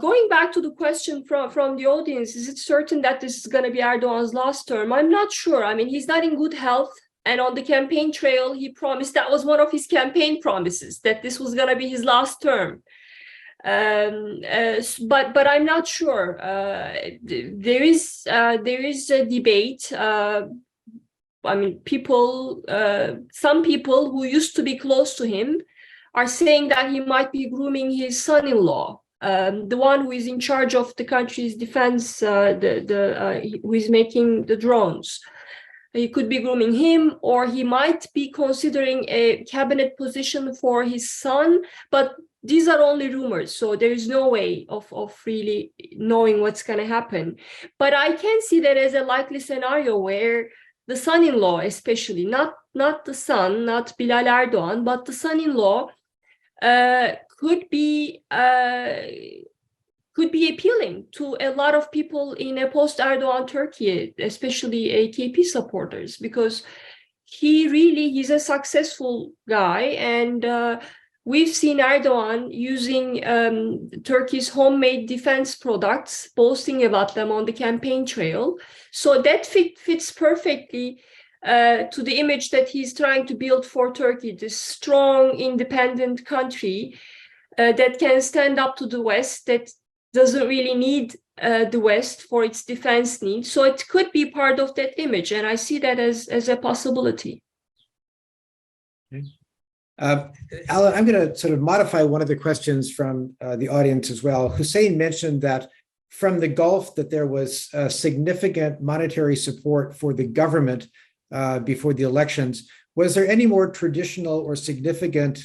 going back to the question from the audience, is it certain that this is going to be Erdogan's last term? I'm not sure. I mean, he's not in good health. And on the campaign trail, he promised, that was one of his campaign promises, that this was going to be his last term. But I'm not sure. There is a debate. I mean, some people who used to be close to him are saying that he might be grooming his son-in-law, the one who is in charge of the country's defense, who is making the drones. He could be grooming him, or he might be considering a cabinet position for his son, but these are only rumors, so there is no way of really knowing what's going to happen. But I can see that as a likely scenario where the son-in-law, especially, not the son, not Bilal Erdogan, but the son-in-law, could be appealing to a lot of people in a post-Erdogan Turkey, especially AKP supporters, because he's a successful guy, and we've seen Erdogan using Turkey's homemade defense products, boasting about them on the campaign trail. So that fits perfectly to the image that he's trying to build for Turkey, this strong, independent country that can stand up to the West, that doesn't really need the West for its defense needs. So it could be part of that image, and I see that as a possibility. Alan, I'm going to sort of modify one of the questions from the audience as well. Hussein mentioned that from the Gulf that there was significant monetary support for the government before the elections. Was there any more traditional or significant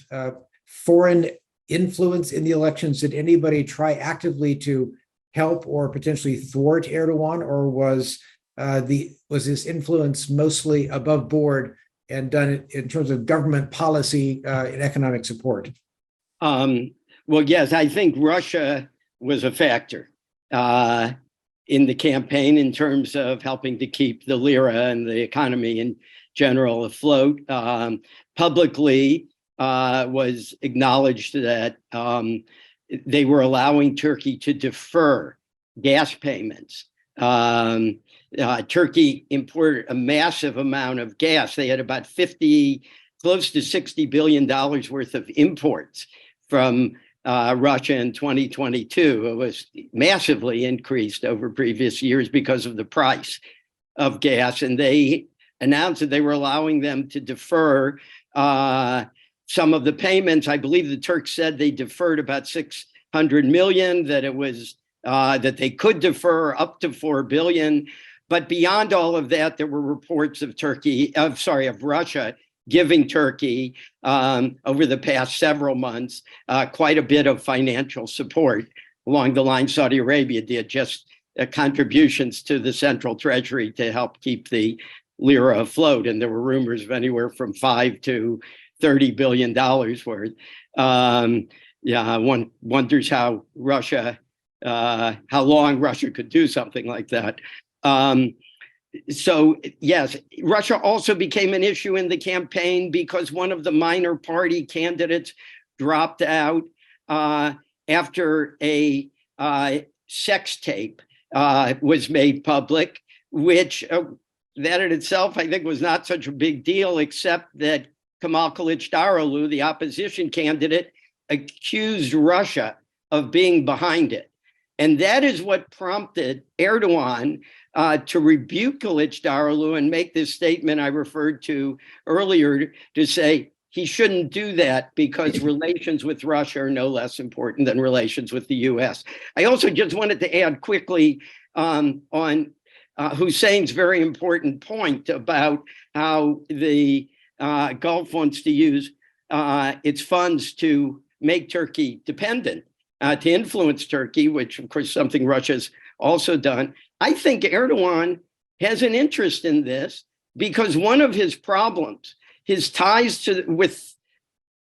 foreign influence in the elections? Did anybody try actively to help or potentially thwart Erdogan, or was this influence mostly above board and done in terms of government policy and economic support? Well, yes, I think Russia was a factor in the campaign in terms of helping to keep the lira and the economy in general afloat. Publicly was acknowledged that they were allowing Turkey to defer gas payments. Turkey imported a massive amount of gas. They had about close to $60 billion worth of imports from Russia in 2022. It was massively increased over previous years because of the price of gas. And they announced that they were allowing them to defer some of the payments. I believe the Turks said they deferred about 600 million, that it was that they could defer up to 4 billion. But beyond all of that, there were reports of Russia giving Turkey over the past several months quite a bit of financial support along the line Saudi Arabia did, just contributions to the central treasury to help keep the lira afloat. And there were rumors of anywhere from $5 to $30 billion worth. One wonders how long Russia could do something like that. So yes, Russia also became an issue in the campaign because one of the minor party candidates dropped out after a sex tape was made public, which that in itself, I think, was not such a big deal, except that Kemal Kılıçdaroğlu, the opposition candidate, accused Russia of being behind it. And that is what prompted Erdogan to rebuke Kılıçdaroğlu and make this statement I referred to earlier, to say he shouldn't do that because relations with Russia are no less important than relations with the US. I also just wanted to add quickly on Hussein's very important point about how the Gulf wants to use its funds to make Turkey dependent to influence Turkey, which of course is something Russia's also done. I think Erdogan has an interest in this because one of his problems, his ties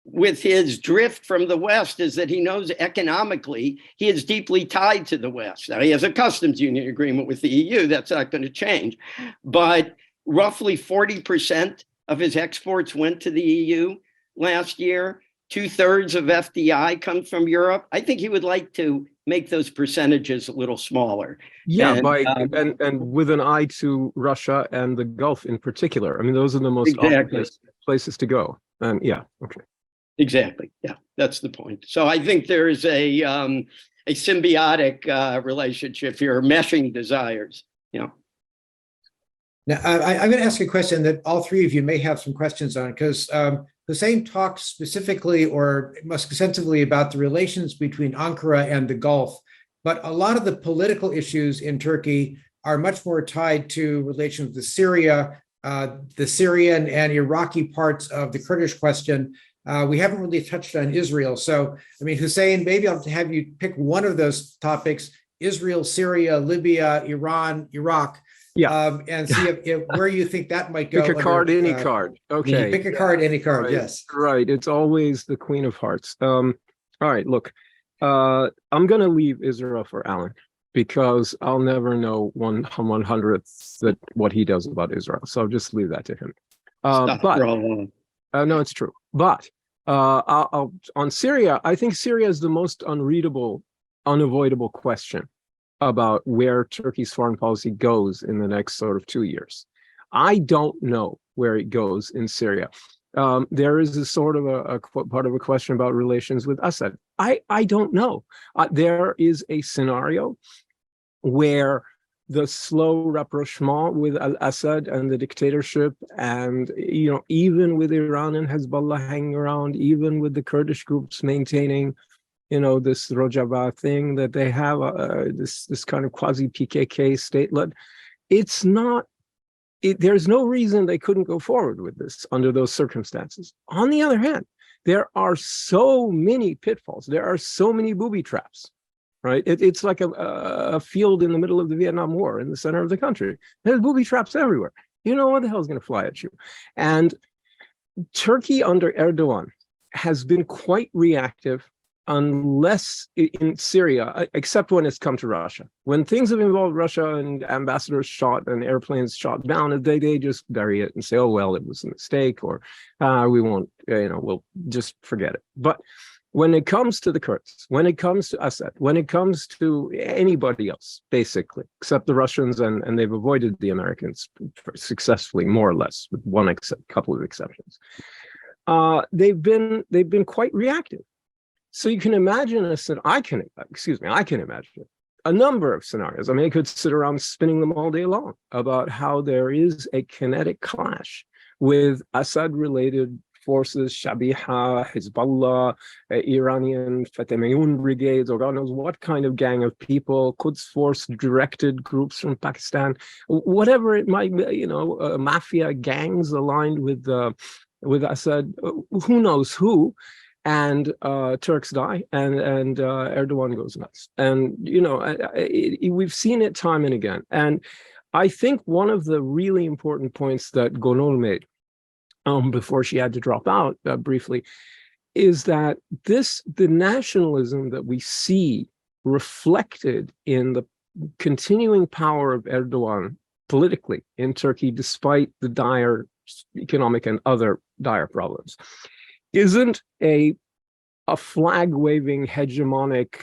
with his drift from the West, is that he knows economically he is deeply tied to the West. Now, he has a customs union agreement with the EU. That's not going to change. But roughly 40% of his exports went to the EU last year. 2/3 of FDI comes from Europe. I think he would like to make those percentages a little smaller. Yeah, And, and with an eye to Russia and the Gulf in particular. I mean, those are the most Exactly. obvious places to go. And yeah, okay. Exactly. Yeah, that's the point. So I think there is a symbiotic relationship here, meshing desires. You know. Now, I'm going to ask a question that all three of you may have some questions on, because Hussein talked specifically or most extensively about the relations between Ankara and the Gulf, but a lot of the political issues in Turkey are much more tied to relations with Syria, the Syrian and Iraqi parts of the Kurdish question. We haven't really touched on Israel. So, I mean, Hussein, maybe I'll have you pick one of those topics: Israel, Syria, Libya, Iran, Iraq. Yeah. And see if where you think that might go. Pick a card, any card. Okay. Pick a card, any card. Right. Yes. Right. It's always the Queen of Hearts. All right. Look, I'm going to leave Israel for Alan because I'll never know 1/100th that what he does about Israel. So I'll just leave that to him. No, it's true. But I'll on Syria, I think Syria is the most unreadable, unavoidable question about where Turkey's foreign policy goes in the next sort of 2 years. I don't know where it goes in Syria. There is a sort of a part of a question about relations with Assad. I don't know. There is a scenario where the slow rapprochement with al-Assad and the dictatorship, and even with Iran and Hezbollah hanging around, even with the Kurdish groups maintaining this Rojava thing that they have, this kind of quasi-PKK statelet. It's not, there's no reason they couldn't go forward with this under those circumstances. On the other hand, there are so many pitfalls. There are so many booby traps, right? It's like a field in the middle of the Vietnam War in the center of the country. There's booby traps everywhere. You know what the hell is going to fly at you? And Turkey under Erdogan has been quite reactive, unless in Syria, except when it's come to Russia. When things have involved Russia and ambassadors shot and airplanes shot down, they just bury it and say, oh, well, it was a mistake, or we won't, we'll just forget it. But when it comes to the Kurds, when it comes to Assad, when it comes to anybody else, basically, except the Russians, and they've avoided the Americans successfully, more or less, with couple of exceptions, they've been quite reactive. So you can imagine I can imagine a number of scenarios. I mean, I could sit around spinning them all day long about how there is a kinetic clash with Assad-related forces, Shabiha, Hezbollah, Iranian Fatemiyun brigades, or God knows what kind of gang of people, Quds Force-directed groups from Pakistan, whatever it might be, mafia gangs aligned with Assad, who knows who. And Turks die, and Erdogan goes nuts. And, we've seen it time and again. And I think one of the really important points that Gönül made before she had to drop out briefly is that the nationalism that we see reflected in the continuing power of Erdogan politically in Turkey, despite the dire economic and other dire problems, isn't a flag-waving, hegemonic,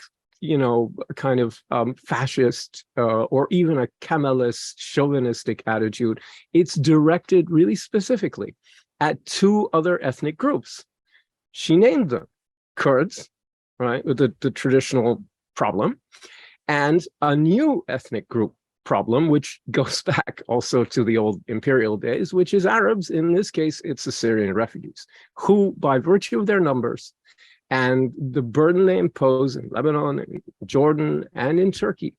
kind of fascist or even a Kemalist, chauvinistic attitude. It's directed really specifically at two other ethnic groups. She named them Kurds, right, with the traditional problem, and a new ethnic group problem, which goes back also to the old imperial days, which is Arabs. In this case, it's the Syrian refugees, who, by virtue of their numbers and the burden they impose in Lebanon, in Jordan, and in Turkey,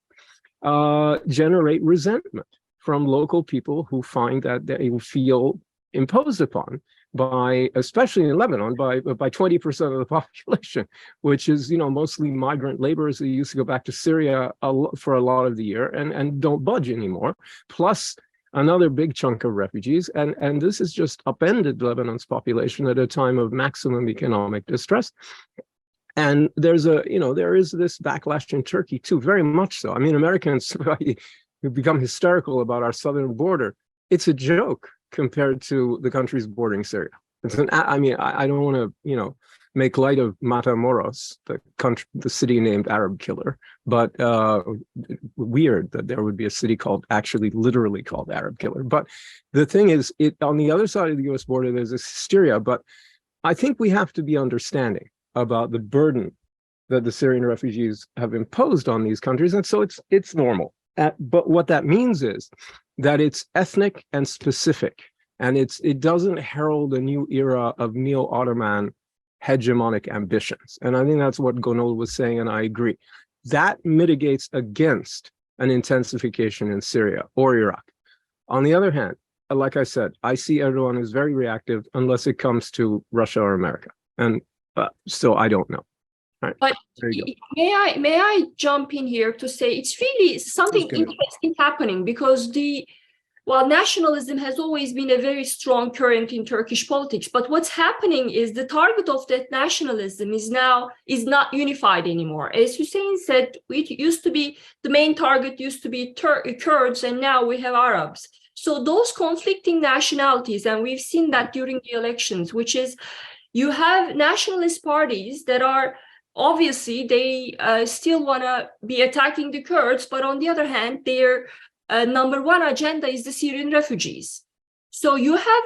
generate resentment from local people who find that they feel imposed upon by, especially in Lebanon, by 20% of the population, which is, mostly migrant laborers who used to go back to Syria for a lot of the year and don't budge anymore, plus another big chunk of refugees. And this has just upended Lebanon's population at a time of maximum economic distress. And there is this backlash in Turkey too, very much so. I mean, Americans who become hysterical about our southern border. It's a joke compared to the countries bordering Syria. I don't want to, make light of Matamoros, the city named Arab killer, but weird that there would be a city literally called Arab killer. But the thing is, on the other side of the US border, there's this hysteria, but I think we have to be understanding about the burden that the Syrian refugees have imposed on these countries. And so it's normal. But what that means is that it's ethnic and specific, and it doesn't herald a new era of neo-Ottoman hegemonic ambitions. And I think that's what Gönül was saying, and I agree. That mitigates against an intensification in Syria or Iraq. On the other hand, like I said, I see Erdogan as very reactive unless it comes to Russia or America. And so I don't know. Right. But may I jump in here to say it's really something interesting happening, because nationalism has always been a very strong current in Turkish politics. But what's happening is the target of that nationalism is not unified anymore. As Hussein said, the main target used to be Kurds, and now we have Arabs. So those conflicting nationalities, and we've seen that during the elections, which is you have nationalist parties that are obviously they still want to be attacking the Kurds, but on the other hand, their number one agenda is the Syrian refugees. So you have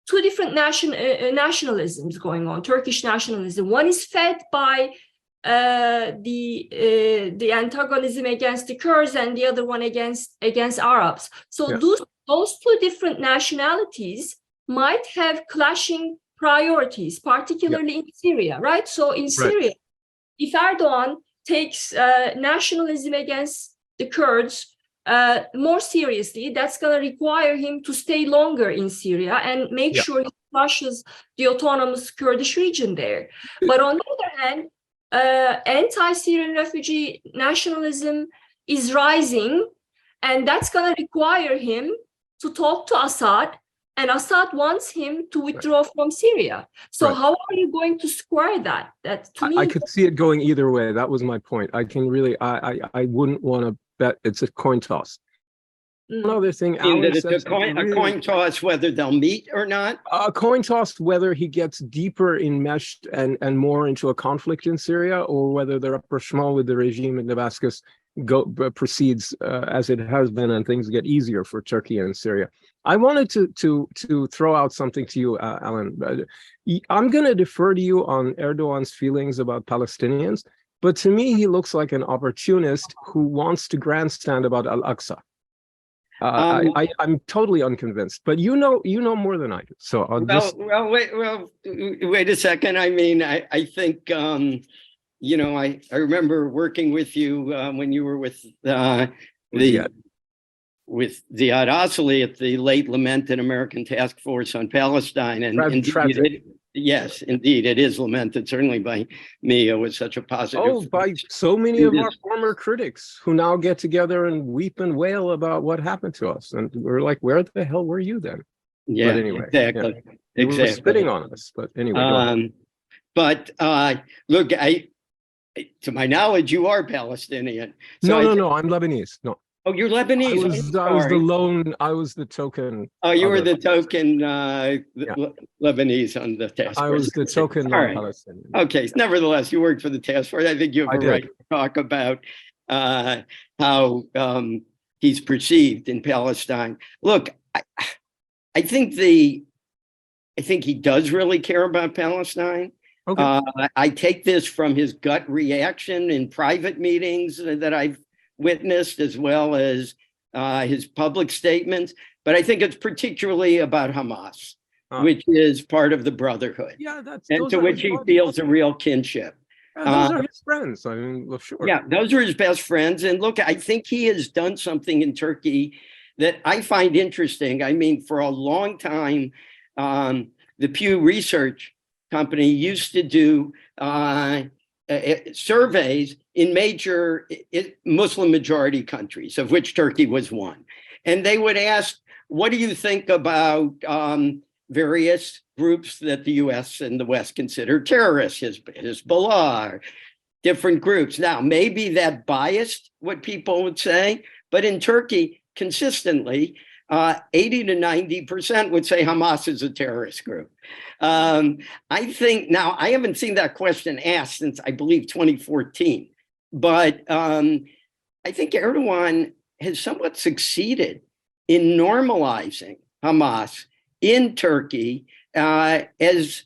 two different nationalisms going on. Turkish nationalism. One is fed by the antagonism against the Kurds, and the other one against Arabs. So those two different nationalities might have clashing priorities, particularly in Syria, right? So in Syria, if Erdogan takes nationalism against the Kurds more seriously, that's going to require him to stay longer in Syria and make sure he crushes the autonomous Kurdish region there. But on the other hand, anti-Syrian refugee nationalism is rising, and that's going to require him to talk to Assad, and Assad wants him to withdraw from Syria. So how are you going to square that? That to me, I could see it going either way. That was my point. I wouldn't want to bet it's a coin toss. One other thing, it's a coin toss whether they'll meet or not. A coin toss whether he gets deeper enmeshed and more into a conflict in Syria, or whether the rapprochement with the regime in Damascus proceeds as it has been, and things get easier for Turkey and Syria. I wanted to throw out something to you, Alan. I'm going to defer to you on Erdogan's feelings about Palestinians, but to me, he looks like an opportunist who wants to grandstand about Al-Aqsa. I'm totally unconvinced, but you know more than I do. So wait a second. I mean, I think I remember working with you when you were with Ziad Asli at the late lamented American Task Force on Palestine, and yes, indeed, it is lamented, certainly by me. It was such a positive. Oh, by so many of our former critics who now get together and weep and wail about what happened to us. And we're like, where the hell were you then? Yeah, but anyway, exactly. You were spitting on us, but anyway. Look, to my knowledge, you are Palestinian. So no, I'm Lebanese. No. Oh, you're Lebanese. I was the token. Oh, you were the token Lebanese on the task force. I was the token non-Palestinian. Okay. Nevertheless, you worked for the task force. I think you have a right to talk about how he's perceived in Palestine. Look, I think he does really care about Palestine. Okay. I take this from his gut reaction in private meetings that I've witnessed, as well as his public statements. But I think it's particularly about Hamas, which is part of the Brotherhood, and to which he feels a real kinship. Those are his friends. I mean, well, sure. Yeah, those are his best friends. And look, I think he has done something in Turkey that I find interesting. I mean, for a long time, the Pew Research Company used to do surveys in major Muslim majority countries, of which Turkey was one. And they would ask, what do you think about various groups that the US and the West consider terrorists, Hezbollah, different groups. Now, maybe that biased what people would say, but in Turkey, consistently, 80 to 90% would say Hamas is a terrorist group. I think, now, I haven't seen that question asked since, I believe, 2014, but I think Erdogan has somewhat succeeded in normalizing Hamas in Turkey as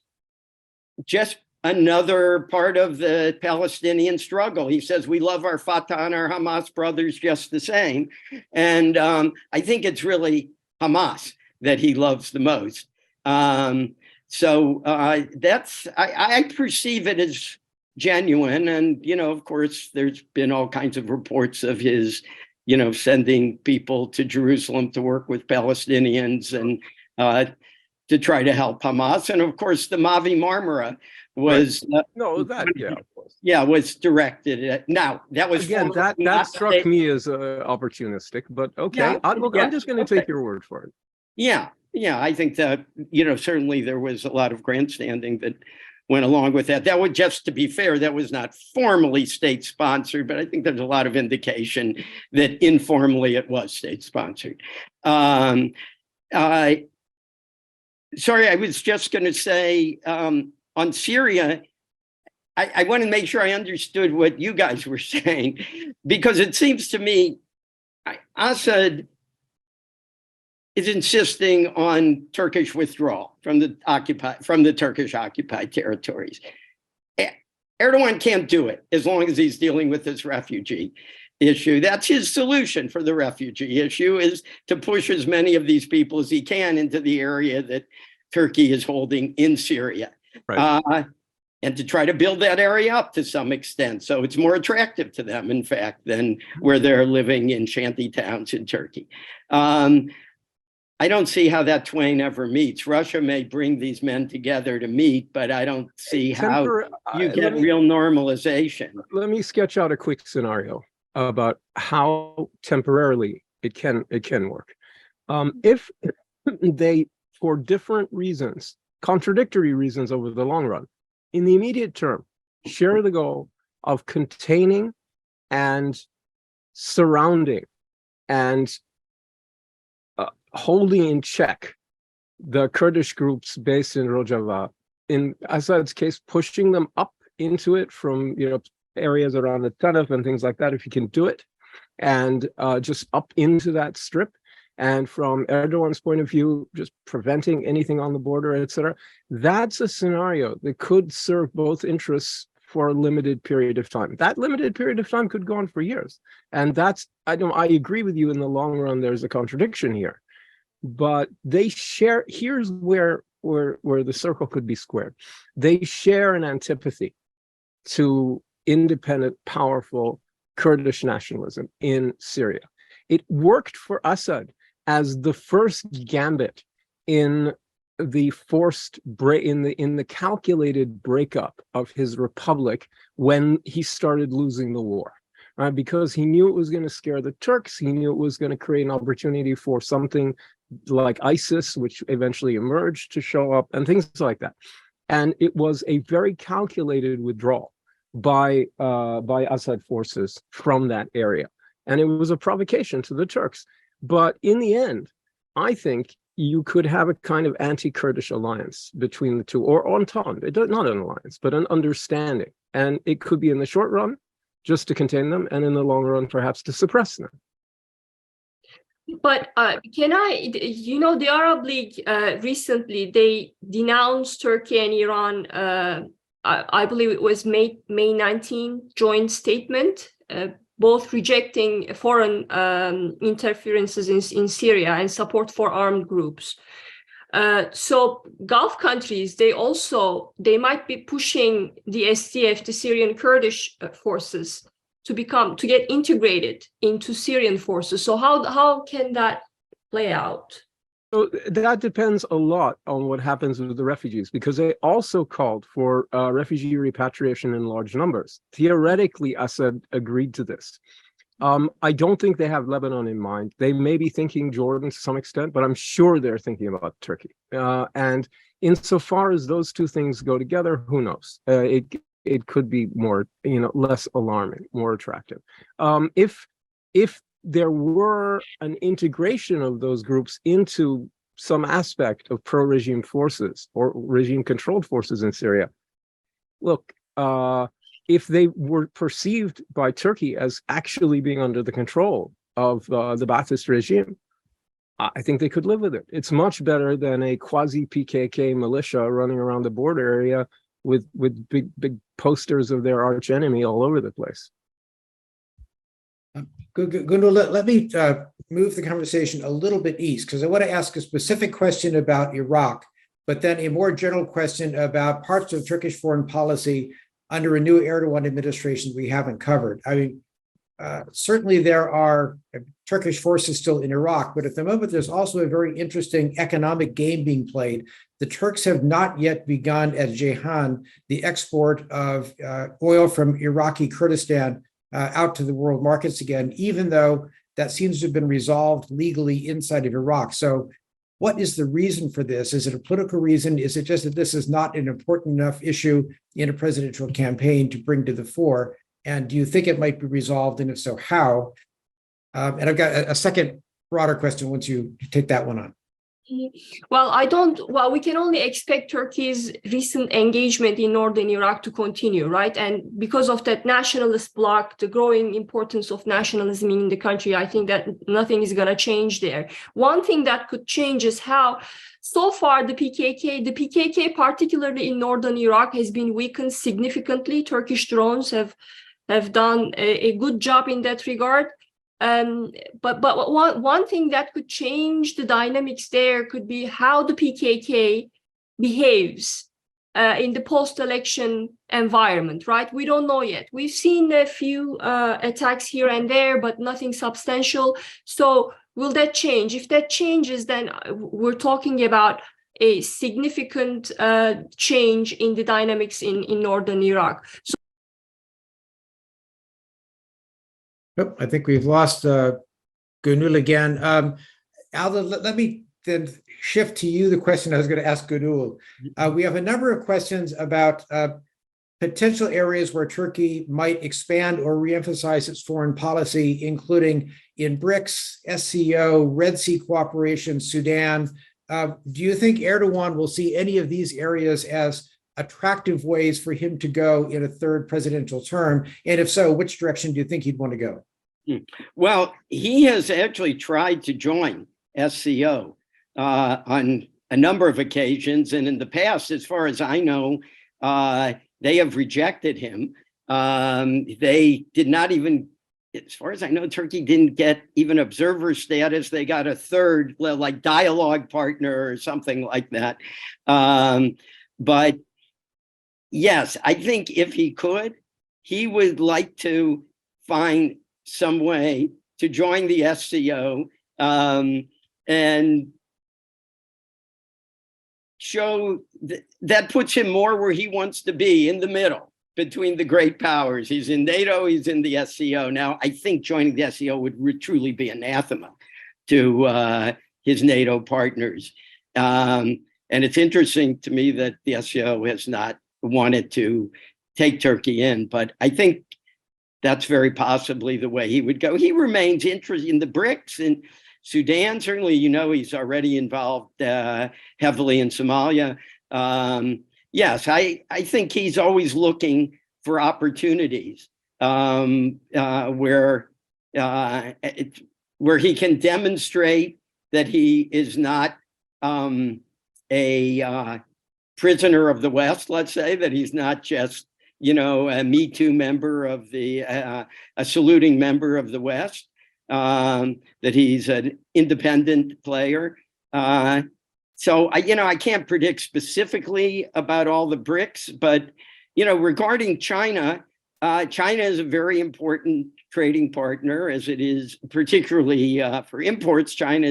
just another part of the Palestinian struggle. He says, we love our Fatah and our Hamas brothers just the same. And I think it's really Hamas that he loves the most. So I perceive it as genuine. And, you know, of course, there's been all kinds of reports of his, you know, sending people to Jerusalem to work with Palestinians and to try to help Hamas. And of course, the Mavi Marmara was was directed at, now that was again that struck me as opportunistic, but okay, I'm just going to take your word for it. Yeah, I think that, you know, certainly there was a lot of grandstanding that went along with that. That would, just to be fair, that was not formally state sponsored, but I think there's a lot of indication that informally it was state sponsored. Sorry, I was just going to say on Syria, I want to make sure I understood what you guys were saying, because it seems to me Assad is insisting on Turkish withdrawal from the Turkish occupied territories. Erdogan can't do it as long as he's dealing with this refugee issue. That's his solution for the refugee issue, is to push as many of these people as he can into the area that Turkey is holding in Syria. Right. And to try to build that area up to some extent. So it's more attractive to them, in fact, than where they're living in shanty towns in Turkey. I don't see how that twain ever meets. Russia may bring these men together to meet, but I don't see how you get real normalization. Let me sketch out a quick scenario about how temporarily it can work. If they, for different reasons, contradictory reasons over the long run, in the immediate term, share the goal of containing and surrounding and holding in check the Kurdish groups based in Rojava, in Assad's case, pushing them up into it from, you know, areas around the Tanaf and things like that, if you can do it, and just up into that strip. And from Erdogan's point of view, just preventing anything on the border, etc. That's a scenario that could serve both interests for a limited period of time. That limited period of time could go on for years. And that's, I agree with you, in the long run, there's a contradiction here. But they share, here's where the circle could be squared. They share an antipathy to independent, powerful Kurdish nationalism in Syria. It worked for Assad as the first gambit in the forced in the calculated breakup of his republic when he started losing the war, right? Because he knew it was going to scare the Turks. He knew it was going to create an opportunity for something like ISIS, which eventually emerged, to show up, and things like that. And it was a very calculated withdrawal by Assad forces from that area. And it was a provocation to the Turks. But in the end, I think you could have a kind of anti-Kurdish alliance between the two, or entente, not an alliance, but an understanding. And it could be in the short run, just to contain them, and in the long run, perhaps to suppress them. But the Arab League recently, they denounced Turkey and Iran. I believe it was May 19 joint statement, both rejecting foreign interferences in Syria and support for armed groups. So Gulf countries, they might be pushing the SDF, the Syrian Kurdish forces, to get integrated into Syrian forces. So how can that play out? So that depends a lot on what happens with the refugees, because they also called for refugee repatriation in large numbers. Theoretically, Assad agreed to this. I don't think they have Lebanon in mind. They may be thinking Jordan to some extent, but I'm sure they're thinking about Turkey. And insofar as those two things go together, who knows? It could be more, less alarming, more attractive. If there were an integration of those groups into some aspect of pro-regime forces or regime-controlled forces in Syria, look, if they were perceived by Turkey as actually being under the control of the Ba'athist regime, I think they could live with it. It's much better than a quasi-PKK militia running around the border area with big posters of their arch enemy all over the place. Gönül, let me move the conversation a little bit east, because I want to ask a specific question about Iraq, but then a more general question about parts of Turkish foreign policy under a new Erdogan administration we haven't covered. I mean, certainly there are Turkish forces still in Iraq, but at the moment there's also a very interesting economic game being played. The Turks have not yet begun at Ceyhan the export of oil from Iraqi Kurdistan out to the world markets again, even though that seems to have been resolved legally inside of Iraq. So what is the reason for this? Is it a political reason? Is it just that this is not an important enough issue in a presidential campaign to bring to the fore? And do you think it might be resolved? And if so, how? And I've got a second broader question once you take that one on. Well, we can only expect Turkey's recent engagement in northern Iraq to continue, right? And because of that nationalist bloc, the growing importance of nationalism in the country, I think that nothing is going to change there. One thing that could change is how, so far, the PKK, particularly in northern Iraq, has been weakened significantly. Turkish drones have done a good job in that regard. But one thing that could change the dynamics there could be how the PKK behaves in the post-election environment, right? We don't know yet. We've seen a few attacks here and there, but nothing substantial. So will that change? If that changes, then we're talking about a significant change in the dynamics in northern Iraq. So Oh, I think we've lost Gönül again. Alda, let me then shift to you the question I was going to ask Gönül. We have a number of questions about potential areas where Turkey might expand or reemphasize its foreign policy, including in BRICS, SCO, Red Sea cooperation, Sudan. Do you think Erdogan will see any of these areas as attractive ways for him to go in a third presidential term? And if so, which direction do you think he'd want to go? Well, he has actually tried to join SCO on a number of occasions. And in the past, as far as I know, they have rejected him. They did not even, as far as I know, Turkey didn't get even observer status. They got a third, like dialogue partner or something like that. But yes, I think if he could, he would like to find some way to join the SCO and show that puts him more where he wants to be, in the middle between the great powers. He's in NATO, he's in the SCO. Now, I think joining the SCO would truly be anathema to his NATO partners. And it's interesting to me that the SCO has not wanted to take Turkey in, but I think that's very possibly the way he would go. He remains interested in the BRICS and Sudan. Certainly, he's already involved heavily in Somalia. Yes, I think he's always looking for opportunities where he can demonstrate that he is not a prisoner of the West, let's say, that he's not just, a Me Too member of a saluting member of the West, that he's an independent player. So I can't predict specifically about all the BRICS, but, regarding China, China is a very important trading partner, as it is particularly for imports. China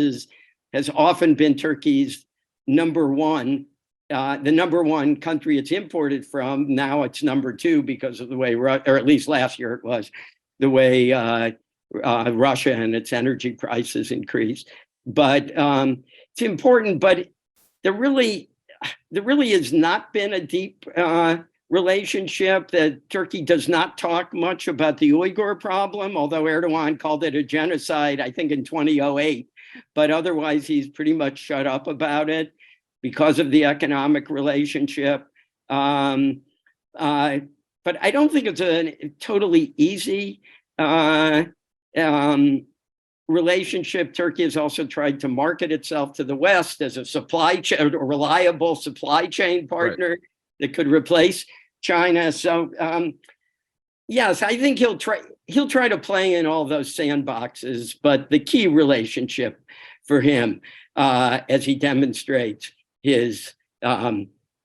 has often been Turkey's number one, the number one country it's imported from. Now it's number two because of the way, or at least last year it was, the way Russia and its energy prices increased. But it's important, but there really has not been a deep relationship. That Turkey does not talk much about the Uyghur problem, although Erdogan called it a genocide, I think in 2008, but otherwise he's pretty much shut up about it because of the economic relationship. But I don't think it's a totally easy relationship. Turkey has also tried to market itself to the West as a supply chain, a reliable supply chain partner that could replace China. So yes, I think he'll try to play in all those sandboxes, but the key relationship for him, as he demonstrates his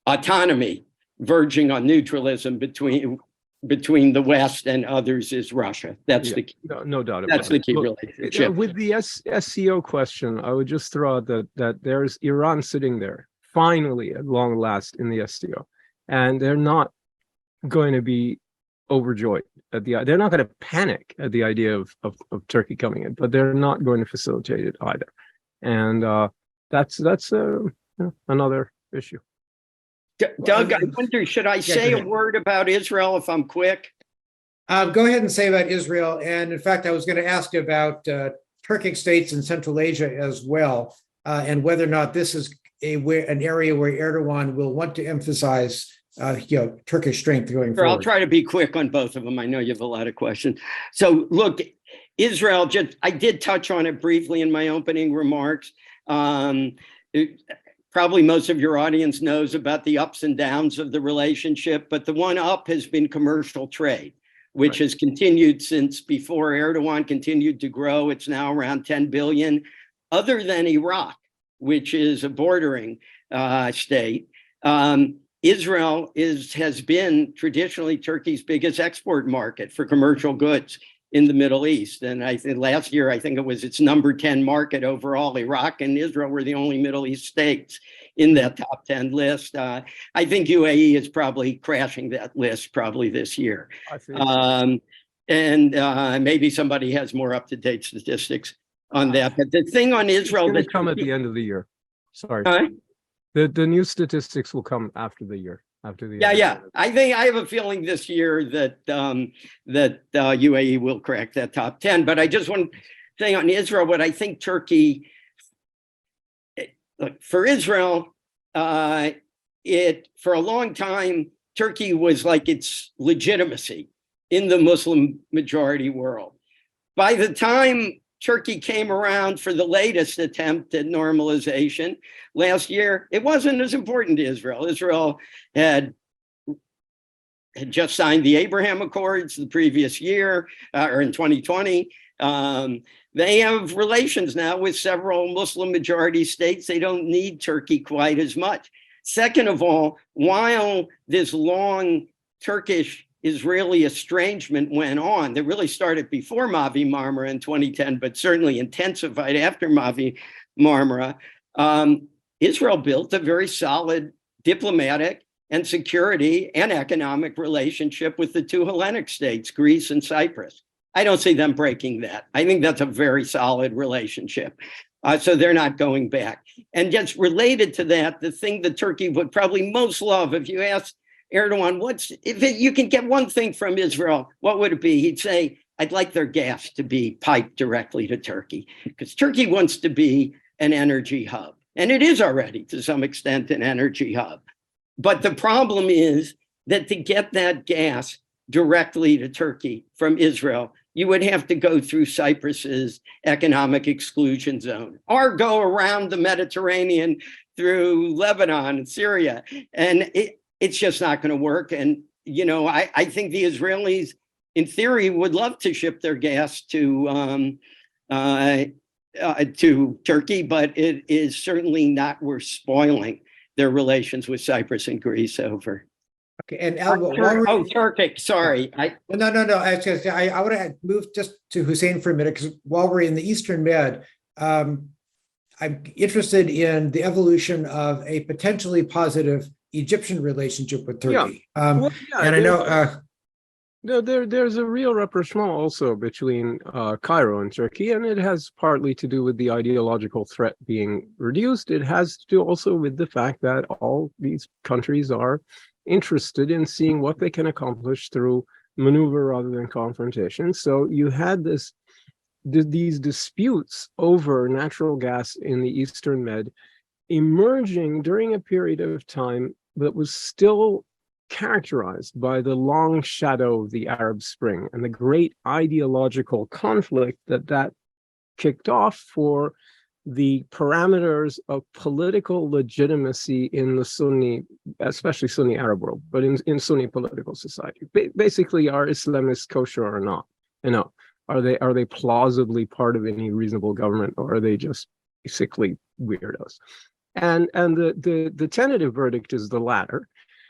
autonomy verging on neutralism between the West and others, is Russia. That's the key. No doubt about it. That's the key Look, relationship. with the SCO question, I would just throw out that there's Iran sitting there, finally, at long last, in the SCO. And they're not going to be overjoyed at they're not going to panic at the idea of Turkey coming in, but they're not going to facilitate it either. And that's another issue. Doug, I wonder, should I say a word about Israel if I'm quick? Go ahead and say about Israel. And in fact, I was going to ask you about Turkic states in Central Asia as well, and whether or not this is an area where Erdogan will want to emphasize Turkish strength going forward. I'll try to be quick on both of them. I know you have a lot of questions. So look, Israel, I did touch on it briefly in my opening remarks. Probably most of your audience knows about the ups and downs of the relationship, but the one up has been commercial trade, which has continued since before Erdogan, continued to grow. It's now around 10 billion, other than Iraq, which is a bordering state. Israel has been traditionally Turkey's biggest export market for commercial goods in the Middle East. And I think last year, I think it was its number 10 market overall. Iraq and Israel were the only Middle East states in that top 10 list. I think UAE is probably crashing that list probably this year. I think so. And maybe somebody has more up-to-date statistics on that. But the thing on Israel that come at the end of the year. Sorry. The new statistics will come after the year. Yeah. I think I have a feeling this year that UAE will crack that top 10. But I just want to say on Israel, what I think Turkey, for Israel, for a long time, Turkey was like its legitimacy in the Muslim majority world. By the time Turkey came around for the latest attempt at normalization last year, it wasn't as important to Israel. Israel had just signed the Abraham Accords the previous year, or in 2020. They have relations now with several Muslim majority states. They don't need Turkey quite as much. Second of all, while this long Turkish-Israeli estrangement went on, that really started before Mavi Marmara in 2010, but certainly intensified after Mavi Marmara, Israel built a very solid diplomatic and security and economic relationship with the two Hellenic states, Greece and Cyprus. I don't see them breaking that. I think that's a very solid relationship. So they're not going back. And just related to that, the thing that Turkey would probably most love, if you ask Erdogan, if you can get one thing from Israel, what would it be? He'd say, I'd like their gas to be piped directly to Turkey, because Turkey wants to be an energy hub. And it is already, to some extent, an energy hub. But the problem is that to get that gas directly to Turkey from Israel, you would have to go through Cyprus's economic exclusion zone or go around the Mediterranean through Lebanon and Syria. And it's just not going to work. And, I think the Israelis, in theory, would love to ship their gas to Turkey, but it is certainly not worth spoiling their relations with Cyprus and Greece over. Okay, and Turkic. Sorry. No. I want to move just to Hussein for a minute, because while we're in the Eastern Med, I'm interested in the evolution of a potentially positive Egyptian relationship with Turkey. Well, yeah, And I know, no, there's a real rapprochement also between Cairo and Turkey, and it has partly to do with the ideological threat being reduced. It has to do also with the fact that all these countries are interested in seeing what they can accomplish through maneuver rather than confrontation. So you had these disputes over natural gas in the Eastern Med emerging during a period of time that was still characterized by the long shadow of the Arab Spring and the great ideological conflict that kicked off for the parameters of political legitimacy in the Sunni, especially Sunni Arab world, but in Sunni political society. Basically, are Islamists kosher or not? You know, are they plausibly part of any reasonable government, or are they just basically weirdos? And the tentative verdict is the latter.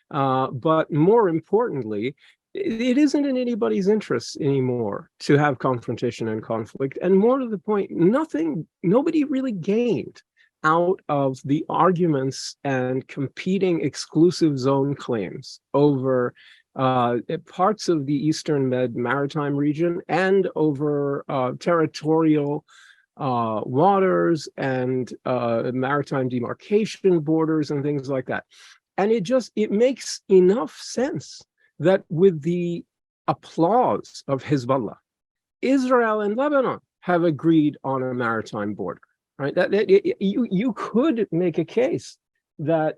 But more importantly, it isn't in anybody's interest anymore to have confrontation and conflict. And more to the point, nobody really gained out of the arguments and competing exclusive zone claims over parts of the Eastern Med maritime region and over territorial waters and maritime demarcation borders and things like that. And it makes enough sense that with the applause of Hezbollah, Israel and Lebanon have agreed on a maritime border, right? You could make a case that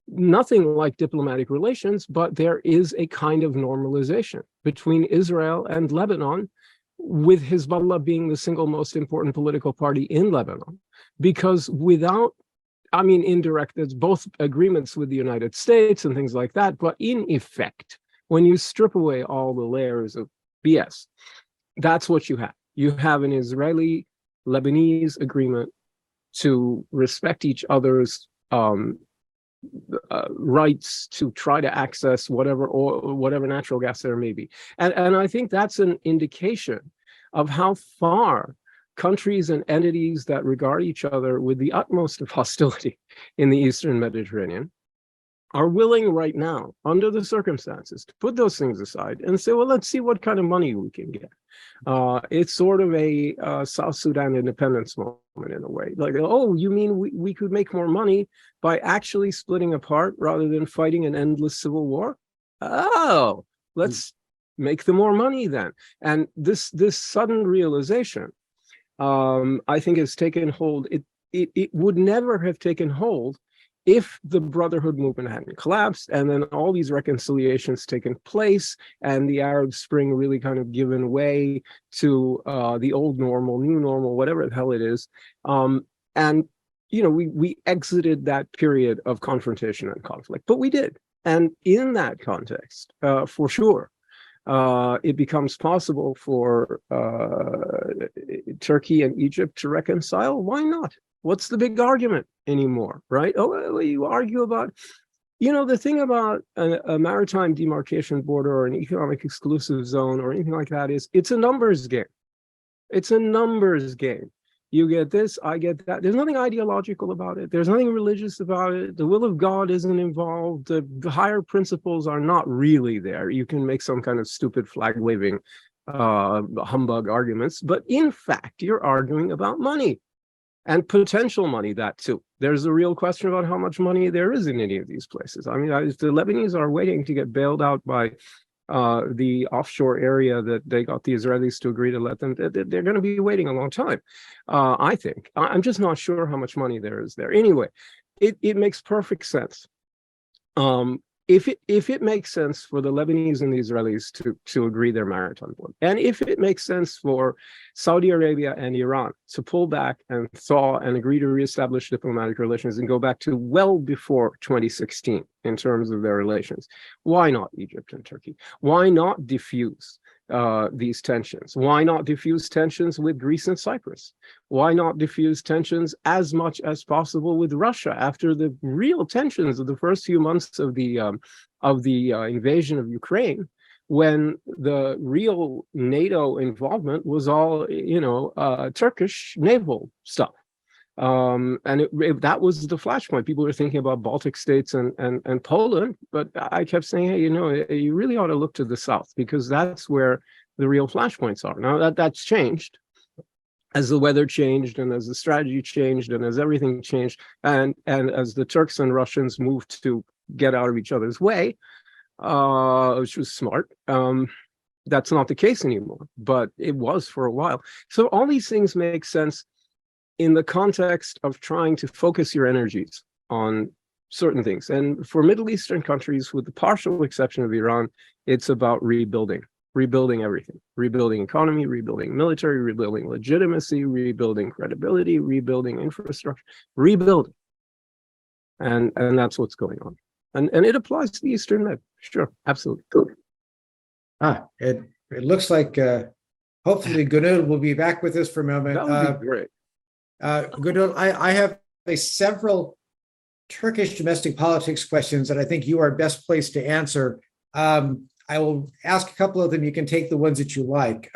nothing like diplomatic relations, but there is a kind of normalization between Israel and Lebanon, with Hezbollah being the single most important political party in Lebanon. Because indirect, there's both agreements with the United States and things like that, but in effect, when you strip away all the layers of BS, that's what you have. You have an Israeli-Lebanese agreement to respect each other's rights to try to access whatever natural gas there may be. And I think that's an indication of how far countries and entities that regard each other with the utmost of hostility in the Eastern Mediterranean are willing right now, under the circumstances, to put those things aside and say, well, let's see what kind of money we can get. It's sort of a South Sudan independence moment in a way. Like, oh, you mean we could make more money by actually splitting apart rather than fighting an endless civil war? Oh, let's make the more money then. And this sudden realization, I think, has taken hold. It would never have taken hold if the Brotherhood movement hadn't collapsed, and then all these reconciliations taken place, and the Arab Spring really kind of given way to the old normal, new normal, whatever the hell it is. And we exited that period of confrontation and conflict, but we did. And in that context, for sure, it becomes possible for Turkey and Egypt to reconcile. Why not? What's the big argument anymore, right? Oh, you argue about, the thing about a maritime demarcation border or an economic exclusive zone or anything like that is it's a numbers game. It's a numbers game. You get this, I get that. There's nothing ideological about it. There's nothing religious about it. The will of God isn't involved. The higher principles are not really there. You can make some kind of stupid flag-waving humbug arguments, but in fact, you're arguing about money. And potential money, that too. There's a real question about how much money there is in any of these places. I mean, the Lebanese are waiting to get bailed out by the offshore area that they got the Israelis to agree to let them. They're going to be waiting a long time, I think. I'm just not sure how much money there is there. Anyway, it makes perfect sense. If it makes sense for the Lebanese and the Israelis to agree their maritime border, and if it makes sense for Saudi Arabia and Iran to pull back and thaw and agree to reestablish diplomatic relations and go back to well before 2016 in terms of their relations, why not Egypt and Turkey? Why not diffuse these tensions? Why not diffuse tensions with Greece and Cyprus? Why not diffuse tensions as much as possible with Russia after the real tensions of the first few months of the invasion of Ukraine, when the real NATO involvement was all Turkish naval stuff? That was the flashpoint. People were thinking about Baltic states and Poland, but I kept saying, hey, you really ought to look to the south, because that's where the real flashpoints are. Now that's changed as the weather changed, and as the strategy changed, and as everything changed, and as the Turks and Russians moved to get out of each other's way, which was smart. That's not the case anymore, but it was for a while. So all these things make sense in the context of trying to focus your energies on certain things. And for Middle Eastern countries, with the partial exception of Iran, it's about rebuilding everything, rebuilding economy, rebuilding military, rebuilding legitimacy, rebuilding credibility, rebuilding infrastructure, rebuilding. And that's what's going on. And it applies to the Eastern Med. Sure, absolutely. It looks like hopefully Gönül will be back with us for a moment. That would be great. Gönül, I have several Turkish domestic politics questions that I think you are best placed to answer. I will ask a couple of them. You can take the ones that you like.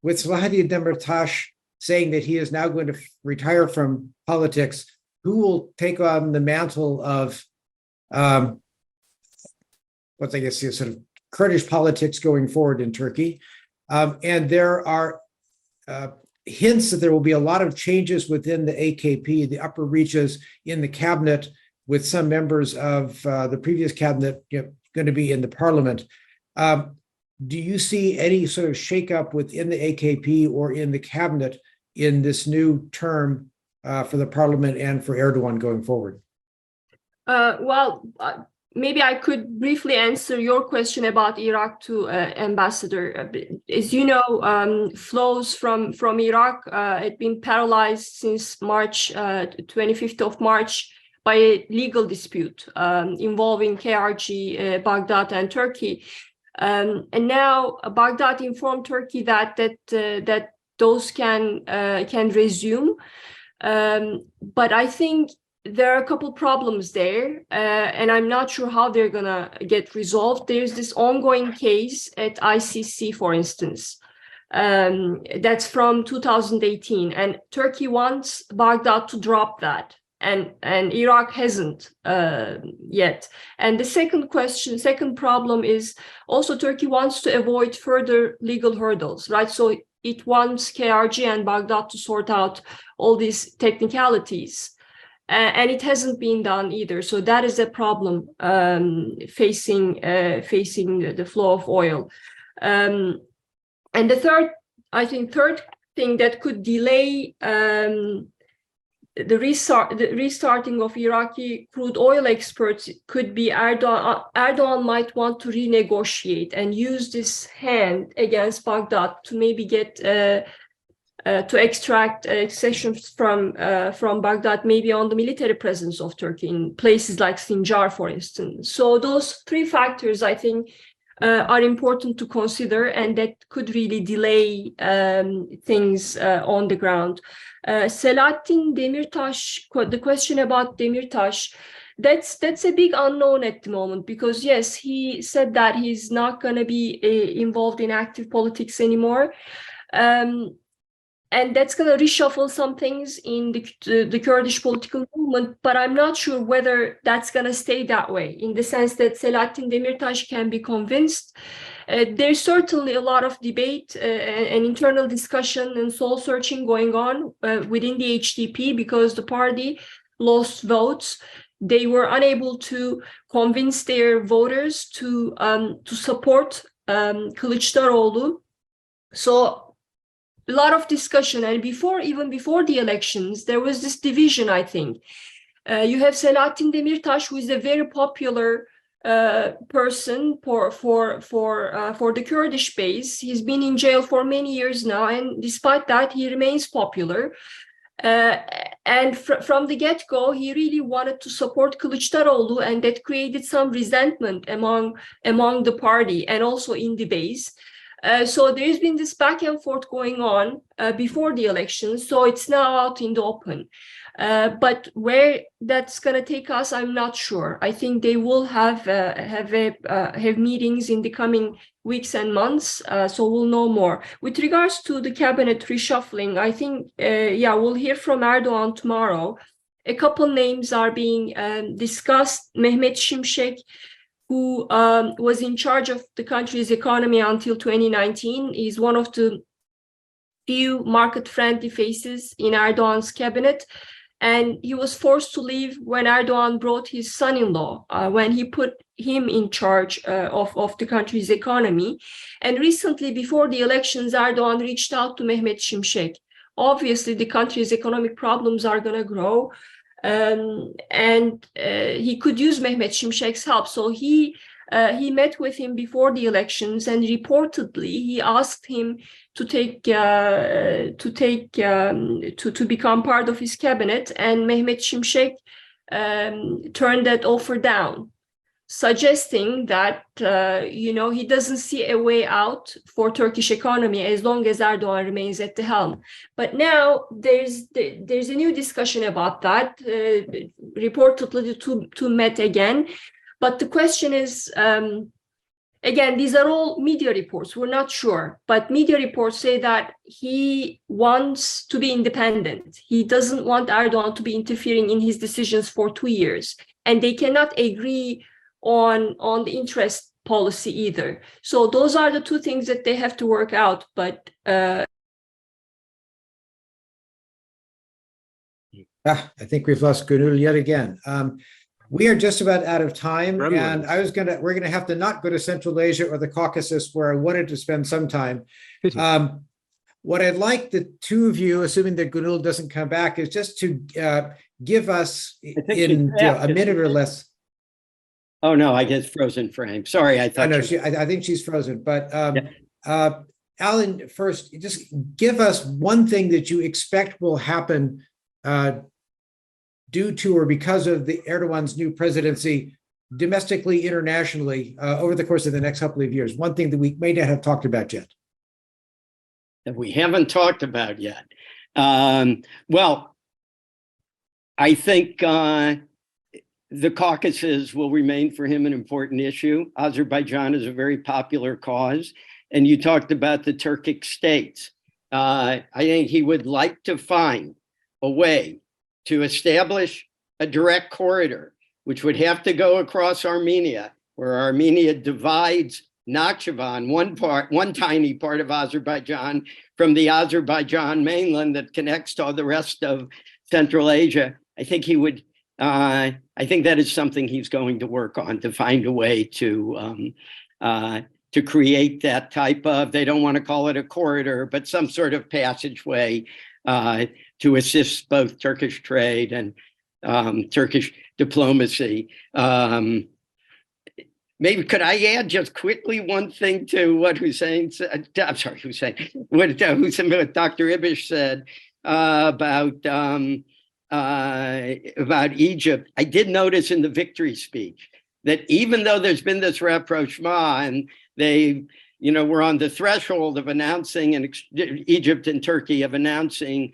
With Selahattin Demirtas saying that he is now going to retire from politics, who will take on the mantle of what's, I guess, sort of Kurdish politics going forward in Turkey? And there are hints that there will be a lot of changes within the AKP, the upper reaches in the cabinet, with some members of the previous cabinet going to be in the parliament. Do you see any sort of shakeup within the AKP or in the cabinet in this new term for the parliament and for Erdogan going forward? Maybe I could briefly answer your question about Iraq to Ambassador. As you know, flows from Iraq had been paralyzed since March, 25th of March, by a legal dispute involving KRG, Baghdad, and Turkey. And now Baghdad informed Turkey that those can resume. But I think there are a couple problems there, and I'm not sure how they're gonna get resolved. There's this ongoing case at ICC, for instance, that's from 2018, and Turkey wants Baghdad to drop that, and Iraq hasn't yet. And the second problem is also Turkey wants to avoid further legal hurdles, right? So it wants KRG and Baghdad to sort out all these technicalities. And it hasn't been done either. So that is a problem facing the flow of oil. And the third thing that could delay the restarting of Iraqi crude oil exports could be Erdogan might want to renegotiate and use this hand against Baghdad to maybe get to extract accessions from Baghdad, maybe on the military presence of Turkey in places like Sinjar, for instance. So those three factors, I think, are important to consider, and that could really delay things on the ground. Selahattin Demirtas, the question about Demirtas, that's a big unknown at the moment, because yes, he said that he's not going to be involved in active politics anymore. And that's going to reshuffle some things in the Kurdish political movement, but I'm not sure whether that's going to stay that way, in the sense that Selahattin Demirtas can be convinced. There's certainly a lot of debate and internal discussion and soul searching going on within the HDP, because the party lost votes. They were unable to convince their voters to support Kılıçdaroğlu. So a lot of discussion, and even before the elections, there was this division, I think. You have Selahattin Demirtas, who is a very popular person for the Kurdish base. He's been in jail for many years now, and despite that, he remains popular. And from the get-go, he really wanted to support Kılıçdaroğlu, and that created some resentment among the party and also in the base. So there's been this back and forth going on before the election. So it's now out in the open. But where that's going to take us, I'm not sure. I think they will have meetings in the coming weeks and months, so we'll know more. With regards to the cabinet reshuffling, I think, we'll hear from Erdogan tomorrow. A couple names are being discussed. Mehmet Şimşek, who was in charge of the country's economy until 2019, is one of the few market-friendly faces in Erdogan's cabinet. And he was forced to leave when Erdogan brought his son-in-law, when he put him in charge of the country's economy. And recently, before the elections, Erdogan reached out to Mehmet Şimşek. Obviously, the country's economic problems are going to grow. And he could use Mehmet Şimşek's help. So he met with him before the elections, and reportedly he asked him to become part of his cabinet, and Mehmet Şimşek turned that offer down, suggesting that he doesn't see a way out for Turkish economy as long as Erdogan remains at the helm. But now there's a new discussion about that. Reportedly, the two met again. But the question is, again, these are all media reports. We're not sure, but media reports say that he wants to be independent. He doesn't want Erdogan to be interfering in his decisions for 2 years, and they cannot agree on the interest policy either. So those are the two things that they have to work out. But I think we've lost Gönül yet again. We are just about out of time, and we're gonna have to not go to Central Asia or the Caucasus, where I wanted to spend some time. What I'd like the two of you, assuming that Gönül doesn't come back, is just to give us in a minute or less. Oh no, I get frozen frame. Sorry, I thought. I think she's frozen. But Alan, first, just give us one thing that you expect will happen due to or because of the Erdogan's new presidency, domestically, internationally, over the course of the next couple of years. One thing that we may not have talked about yet. That we haven't talked about yet. Well, I think the Caucasus will remain for him an important issue. Azerbaijan is a very popular cause. And you talked about the Turkic states. I think he would like to find a way to establish a direct corridor, which would have to go across Armenia, where Armenia divides Nakhchivan, one tiny part of Azerbaijan, from the Azerbaijan mainland that connects to all the rest of Central Asia. I think he would. I think that is something he's going to work on, to find a way to create that type of, they don't want to call it a corridor, but some sort of passageway to assist both Turkish trade and Turkish diplomacy. Maybe could I add just quickly one thing to what Hussein said? I'm sorry, Hussein. What Dr. Ibish said about Egypt. I did notice in the victory speech that even though there's been this rapprochement and they, were on the threshold of announcing, and Egypt and Turkey of announcing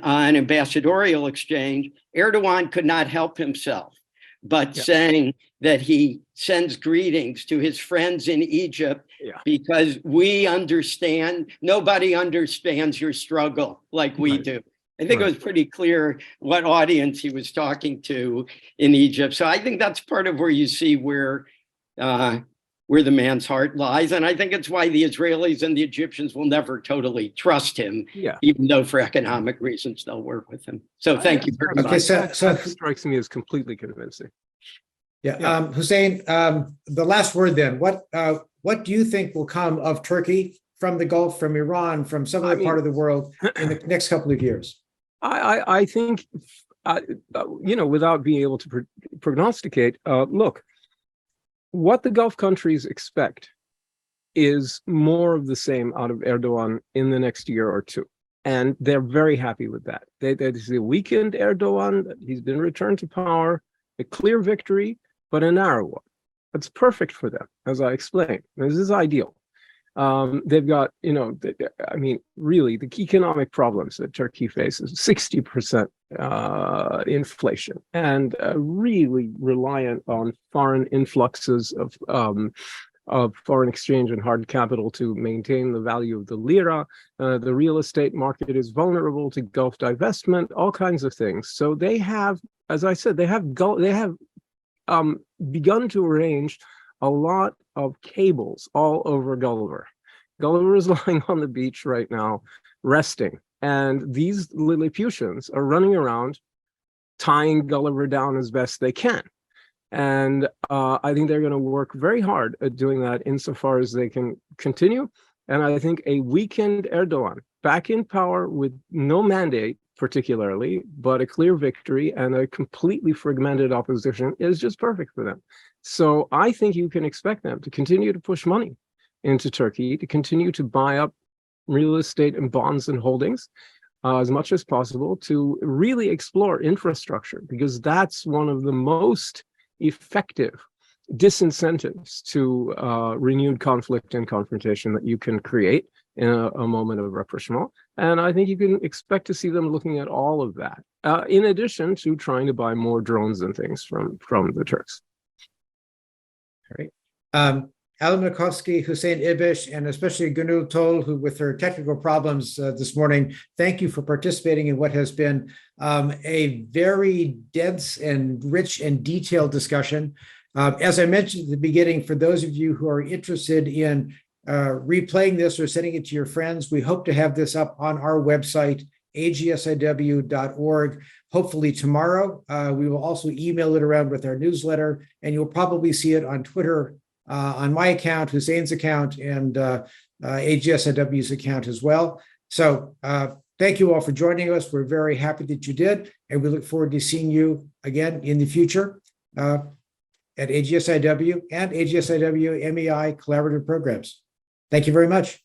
an ambassadorial exchange, Erdogan could not help himself but saying that he sends greetings to his friends in Egypt because we understand, nobody understands your struggle like we do. I think it was pretty clear what audience he was talking to in Egypt. So I think that's part of where you see where the man's heart lies. And I think it's why the Israelis and the Egyptians will never totally trust him, even though for economic reasons they'll work with him. So thank you very much. So that strikes me as completely convincing. Hussein, the last word then. What do you think will come of Turkey, from the Gulf, from Iran, from some other part of the world in the next couple of years? I think, without being able to prognosticate, look, what the Gulf countries expect is more of the same out of Erdogan in the next year or two. And they're very happy with that. They see a weakened Erdogan, he's been returned to power, a clear victory, but a narrow one. That's perfect for them, as I explained. This is ideal. They've got, I mean, really, the economic problems that Turkey faces, 60% inflation, and really reliant on foreign influxes of foreign exchange and hard capital to maintain the value of the lira. The real estate market is vulnerable to Gulf divestment, all kinds of things. So they have, as I said, they have begun to arrange a lot of cables all over Gulliver. Gulliver is lying on the beach right now, resting. And these Lilliputians are running around tying Gulliver down as best they can. And I think they're going to work very hard at doing that insofar as they can continue. And I think a weakened Erdogan back in power with no mandate, particularly, but a clear victory and a completely fragmented opposition is just perfect for them. So I think you can expect them to continue to push money into Turkey, to continue to buy up real estate and bonds and holdings as much as possible, to really explore infrastructure, because that's one of the most effective disincentives to renewed conflict and confrontation that you can create in a moment of rapprochement. And I think you can expect to see them looking at all of that, in addition to trying to buy more drones and things from the Turks. All right. Alan Makovsky, Hussein Ibish, and especially Gönül Tol, who with her technical problems this morning, thank you for participating in what has been a very dense and rich and detailed discussion. As I mentioned at the beginning, for those of you who are interested in replaying this or sending it to your friends, we hope to have this up on our website, agsiw.org, hopefully tomorrow. We will also email it around with our newsletter, and you'll probably see it on Twitter, on my account, Hussein's account, and AGSIW's account as well. So thank you all for joining us. We're very happy that you did, and we look forward to seeing you again in the future at AGSIW and AGSIW MEI collaborative programs. Thank you very much.